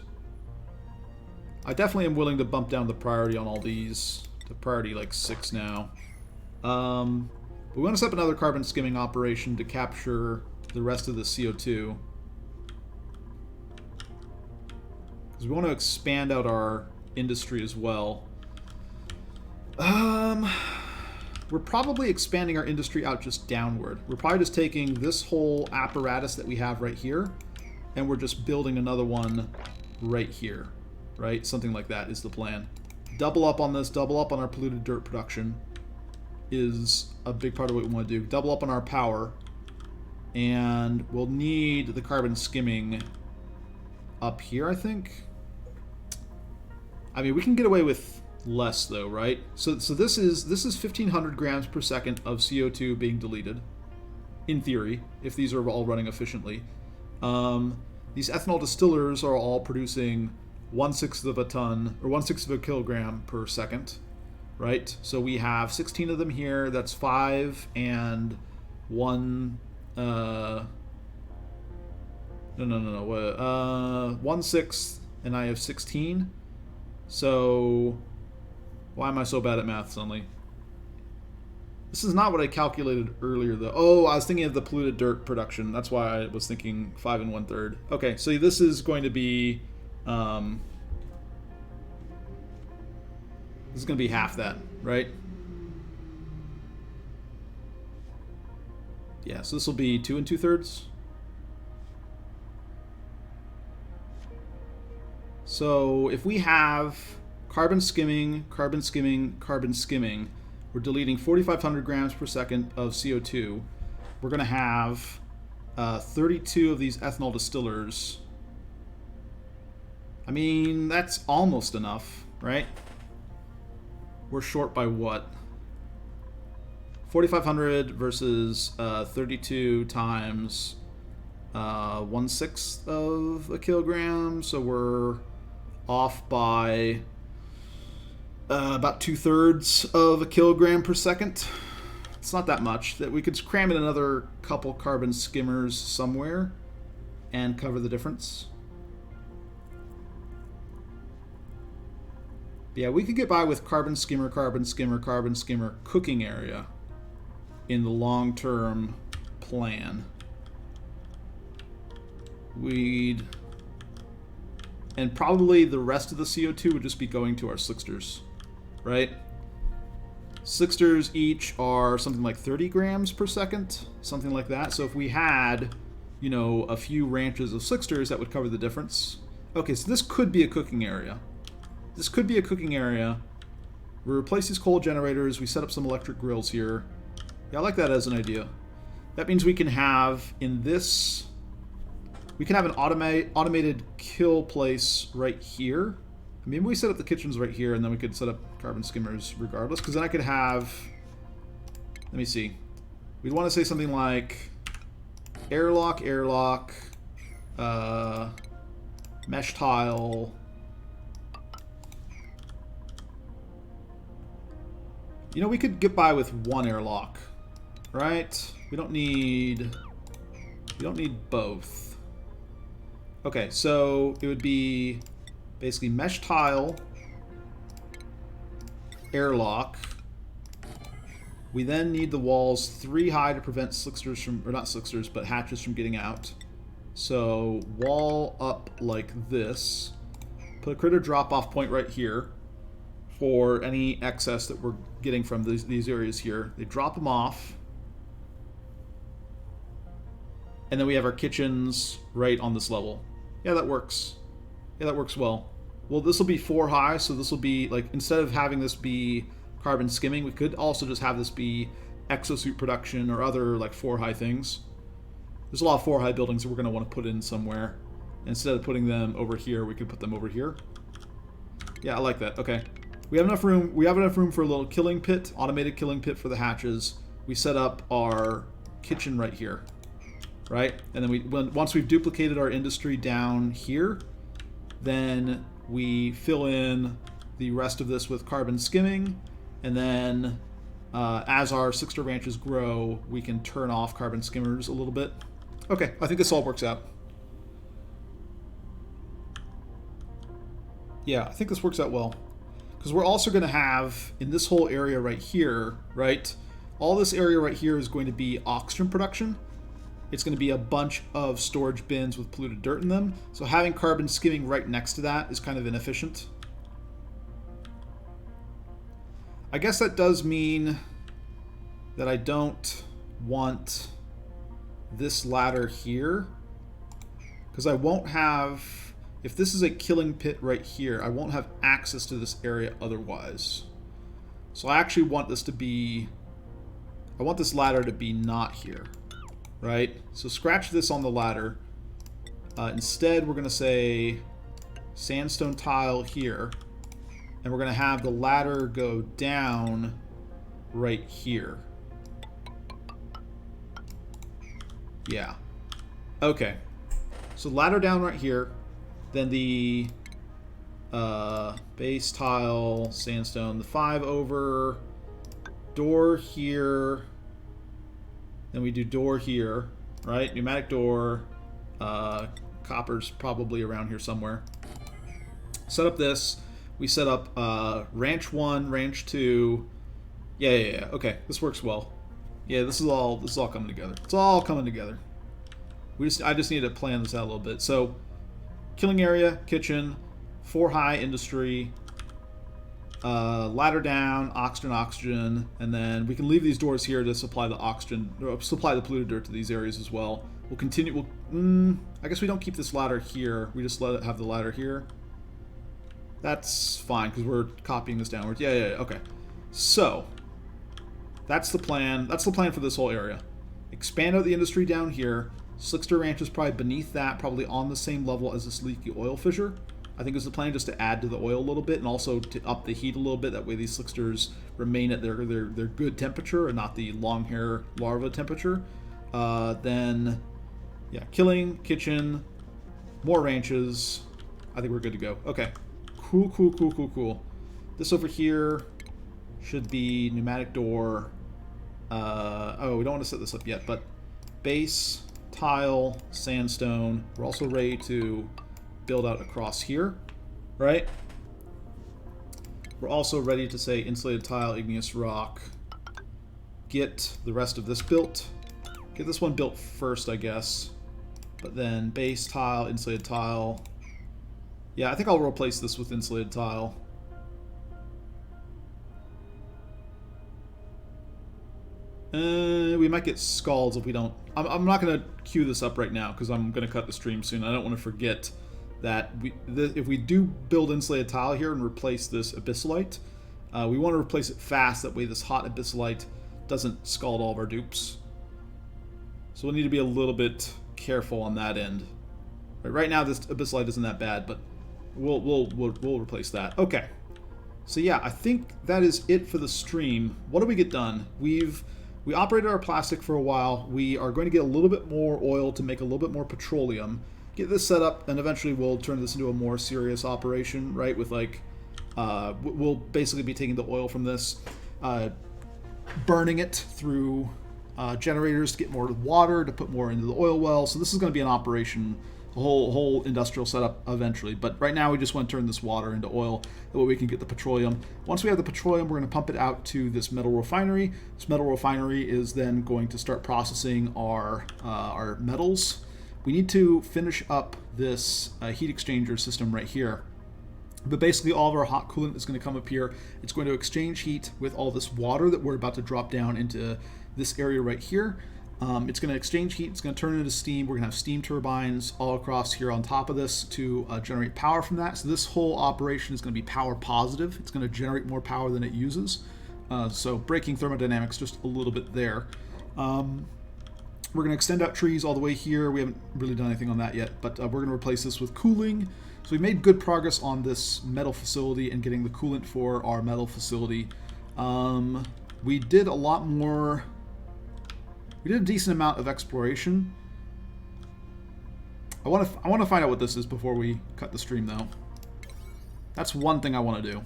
I definitely am willing to bump down the priority on all these to priority like 6 now. We want to set up another carbon skimming operation to capture the rest of the CO2. Because we want to expand out our industry as well. We're probably expanding our industry out just downward. We're probably just taking this whole apparatus that we have right here, and we're just building another one right here, right? Something like that is the plan. double up on this, double up on our polluted dirt production is a big part of what we want to do. Double up on our power. And we'll need the carbon skimming up here, I think. I mean, we can get away with less, though, right? So this is 1,500 grams per second of CO2 being deleted, in theory, if these are all running efficiently. These ethanol distillers are all producing 1/6 of a ton, or 1/6 of a kilogram per second, right? So we have 16 of them here. That's 5 and 1. No. 1/6, and I have 16. So why am I so bad at math suddenly? This is not what I calculated earlier, though. Oh, I was thinking of the polluted dirt production. That's why I was thinking 5 and 1/3. Okay, so this is going to be this is going to be half that, right? Yeah, so this will be 2 and 2/3. So if we have carbon skimming, carbon skimming, carbon skimming, we're deleting 4,500 grams per second of CO2. We're going to have 32 of these ethanol distillers. I mean, that's almost enough, right? We're short by what? 4,500 versus 32 times 1/6 of a kilogram. So we're off by about 2/3 of a kilogram per second. It's not that much. That we could cram in another couple carbon skimmers somewhere and cover the difference. Yeah, we could get by with carbon skimmer, carbon skimmer, carbon skimmer cooking area in the long-term plan. And probably the rest of the CO2 would just be going to our slicksters, right? Slicksters each are something like 30 grams per second, something like that. So if we had, you know, a few ranches of slicksters, that would cover the difference. Okay, so this could be a cooking area. This could be a cooking area. We replace these coal generators. We set up some electric grills here. Yeah, I like that as an idea. That means we can have in this... We can have an automated kill place right here. Maybe we set up the kitchens right here, and then we could set up carbon skimmers regardless, because then I could have... Let me see. We'd want to say something like airlock, mesh tile... You know, we could get by with one airlock, right? We don't need both. Okay, so it would be basically mesh tile, airlock. We then need the walls 3 high to prevent slicksters from, or not slicksters, but hatches from getting out. So wall up like this. Put a critter drop-off point right here for any excess that we're getting from these areas here. They drop them off. And then we have our kitchens right on this level. Yeah, that works. Yeah, that works well. Well, this will be 4 high, so this will be, like, instead of having this be carbon skimming, we could also just have this be exosuit production or other, like, 4 high things. There's a lot of 4 high buildings that we're going to want to put in somewhere. Instead of putting them over here, we could put them over here. Yeah, I like that. Okay. We have enough room. We have enough room for a little killing pit, automated killing pit for the hatches. We set up our kitchen right here, right? And then once we've duplicated our industry down here, then we fill in the rest of this with carbon skimming, and then as our slickster ranches grow, we can turn off carbon skimmers a little bit. Okay, I think this all works out. Yeah, I think this works out well. Because we're also going to have, in this whole area right here, right? All this area right here is going to be oxygen production. It's going to be a bunch of storage bins with polluted dirt in them. So having carbon skimming right next to that is kind of inefficient. I guess that does mean that I don't want this ladder here. Because I won't have... if this is a killing pit right here, I won't have access to this area otherwise. So I actually want this to be... I want this ladder to be not here, right? So scratch this on the ladder. Instead, we're going to say sandstone tile here. And we're going to have the ladder go down right here. Yeah. Okay. So ladder down right here. Then the base tile, sandstone, the 5 over, door here. Then we do door here, right? Pneumatic door. Copper's probably around here somewhere. Set up this. We set up ranch 1, ranch 2. Yeah. Okay, this works well. Yeah, this is all coming together. It's all coming together. I just need to plan this out a little bit. So, killing area, kitchen, 4 high industry, ladder down, oxygen, and then we can leave these doors here to supply the oxygen, or supply the polluted dirt to these areas as well. We'll continue. I guess we don't keep this ladder here. We just let it have the ladder here. That's fine because we're copying this downwards. Yeah. Okay. So that's the plan. That's the plan for this whole area. Expand out the industry down here. Slickster Ranch is probably beneath that, probably on the same level as this leaky oil fissure. I think it's the plan just to add to the oil a little bit and also to up the heat a little bit. That way these slicksters remain at their good temperature and not the long hair larva temperature. Then, yeah, killing, kitchen, more ranches. I think we're good to go. Okay. Cool. This over here should be pneumatic door. Oh, we don't want to set this up yet, but base, tile, sandstone. We're also ready to build out across here, right? We're also ready to say insulated tile, igneous rock. Get the rest of this built. Get this one built first, I guess. But then base tile, insulated tile. Yeah, I think I'll replace this with insulated tile. We might get scalds if we don't... I'm not going to queue this up right now because I'm going to cut the stream soon. I don't want to forget that if we do build insulated tile here and replace this Abyssallite, we want to replace it fast. That way this hot Abyssallite doesn't scald all of our dupes. So we'll need to be a little bit careful on that end. Right now this Abyssallite isn't that bad, but we'll replace that. Okay. So yeah, I think that is it for the stream. What do we get done? We operated our plastic for a while. We are going to get a little bit more oil to make a little bit more petroleum. Get this set up, and eventually we'll turn this into a more serious operation, right? With like, we'll basically be taking the oil from this, burning it through generators to get more water, to put more into the oil well. So this is going to be an operation, a whole industrial setup eventually. But right now we just want to turn this water into oil, that way we can get the petroleum. Once we have the petroleum, we're going to pump it out to this metal refinery. This metal refinery is then going to start processing our metals. We need to finish up this heat exchanger system right here. But basically all of our hot coolant is going to come up here. It's going to exchange heat with all this water that we're about to drop down into this area right here. It's going to exchange heat. It's going to turn it into steam. We're going to have steam turbines all across here on top of this to generate power from that. So this whole operation is going to be power positive. It's going to generate more power than it uses. So breaking thermodynamics just a little bit there. We're going to extend out trees all the way here. We haven't really done anything on that yet, but we're going to replace this with cooling. So we made good progress on this metal facility and getting the coolant for our metal facility. We did a lot more... We did a decent amount of exploration. I want to find out what this is before we cut the stream, though. That's one thing I want to do.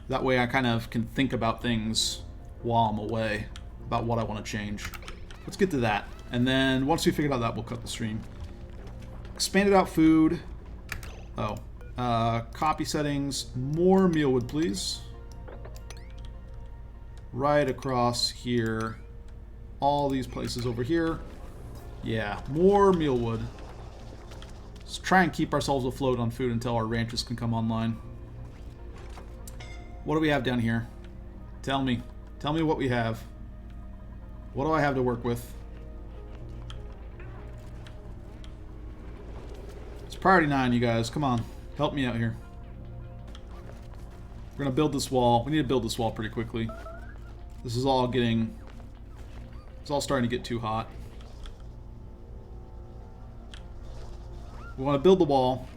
That way I kind of can think about things while I'm away, about what I want to change. Let's get to that. And then once we figure out that, we'll cut the stream. Expanded out food. Oh. Copy settings. More mealwood, please. Right across here. All these places over here. Yeah, more mealwood. Let's try and keep ourselves afloat on food until our ranches can come online. What do we have down here? Tell me. Tell me what we have. What do I have to work with? It's Priority 9, you guys. Come on. Help me out here. We're going to build this wall. We need to build this wall pretty quickly. This is all getting... It's all starting to get too hot. We want to build the wall.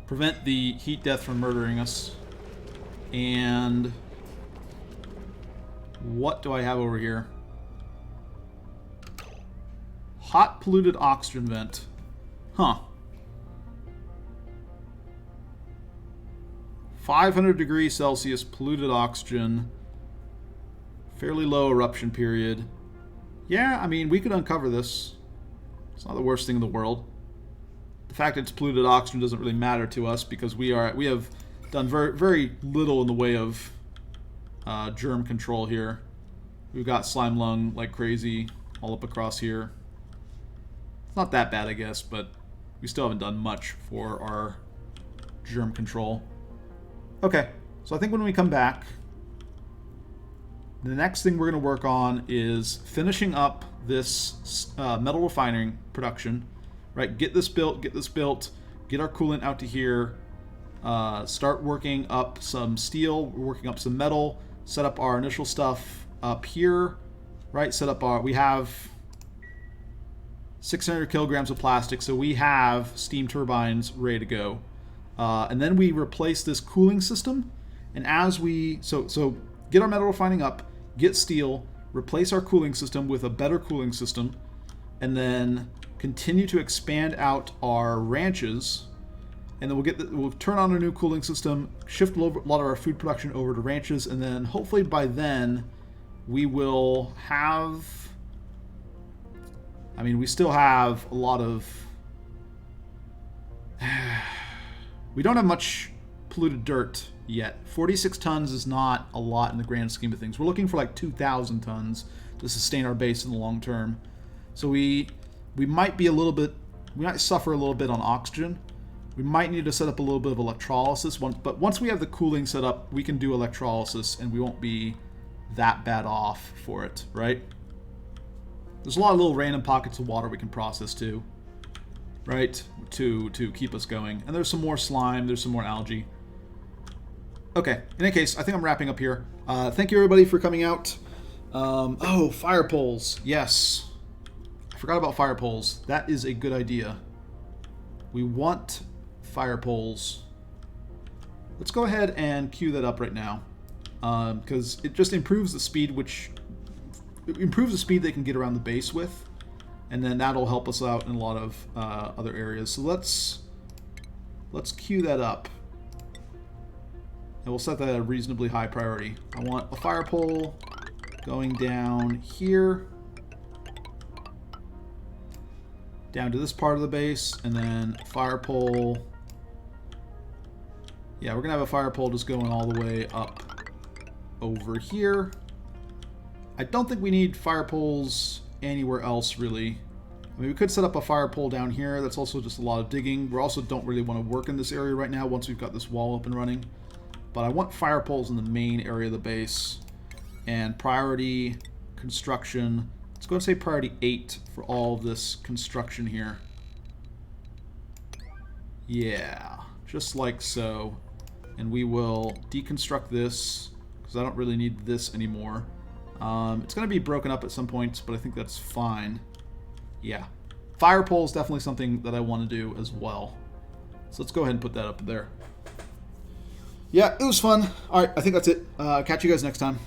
Prevent the heat death from murdering us. And... what do I have over here? Hot polluted oxygen vent. Huh. 500 degrees Celsius polluted oxygen. Fairly low eruption period. Yeah, I mean, we could uncover this. It's not the worst thing in the world. The fact that it's polluted oxygen doesn't really matter to us because we have done very little in the way of germ control here. We've got slime lung like crazy all up across here. It's not that bad, I guess, but we still haven't done much for our germ control. Okay, so I think when we come back, the next thing we're going to work on is finishing up this metal refining production. Right, get this built, get our coolant out to here, start working up some steel, working up some metal, set up our initial stuff up here, right, we have 600 kilograms of plastic, so we have steam turbines ready to go. And then we replace this cooling system, and as we, so get our metal refining up, get steel, replace our cooling system with a better cooling system, and then continue to expand out our ranches, and then we'll turn on a new cooling system, shift a lot of our food production over to ranches, and then hopefully by then we will have, I mean, we still have a lot of, we don't have much polluted dirt yet. 46 tons is not a lot in the grand scheme of things. We're looking for like 2,000 tons to sustain our base in the long term. So we might be we might suffer a little bit on oxygen. We might need to set up a little bit of electrolysis, but once we have the cooling set up, we can do electrolysis and we won't be that bad off for it, right? There's a lot of little random pockets of water we can process too, right? To keep us going. And there's some more slime, there's some more algae. Okay, in any case, I think I'm wrapping up here. Thank you everybody for coming out. Oh, fire poles, yes. I forgot about fire poles. That is a good idea. We want fire poles. Let's go ahead and queue that up right now, because it just improves the speed, they can get around the base with, and then that'll help us out in a lot of other areas. So let's queue that up, and we'll set that at a reasonably high priority. I want a fire pole going down here, down to this part of the base, and then fire pole. Yeah, we're gonna have a fire pole just going all the way up over here. I don't think we need fire poles anywhere else, really. I mean, we could set up a fire pole down here. That's also just a lot of digging. We also don't really want to work in this area right now once we've got this wall up and running. But I want fire poles in the main area of the base. And priority construction. Let's go and say priority 8 for all of this construction here. Yeah, just like so. And we will deconstruct this, because I don't really need this anymore. It's going to be broken up at some points, but I think that's fine. Yeah. Fire pole is definitely something that I want to do as well. So let's go ahead and put that up there. Yeah, it was fun. Alright, I think that's it. Catch you guys next time.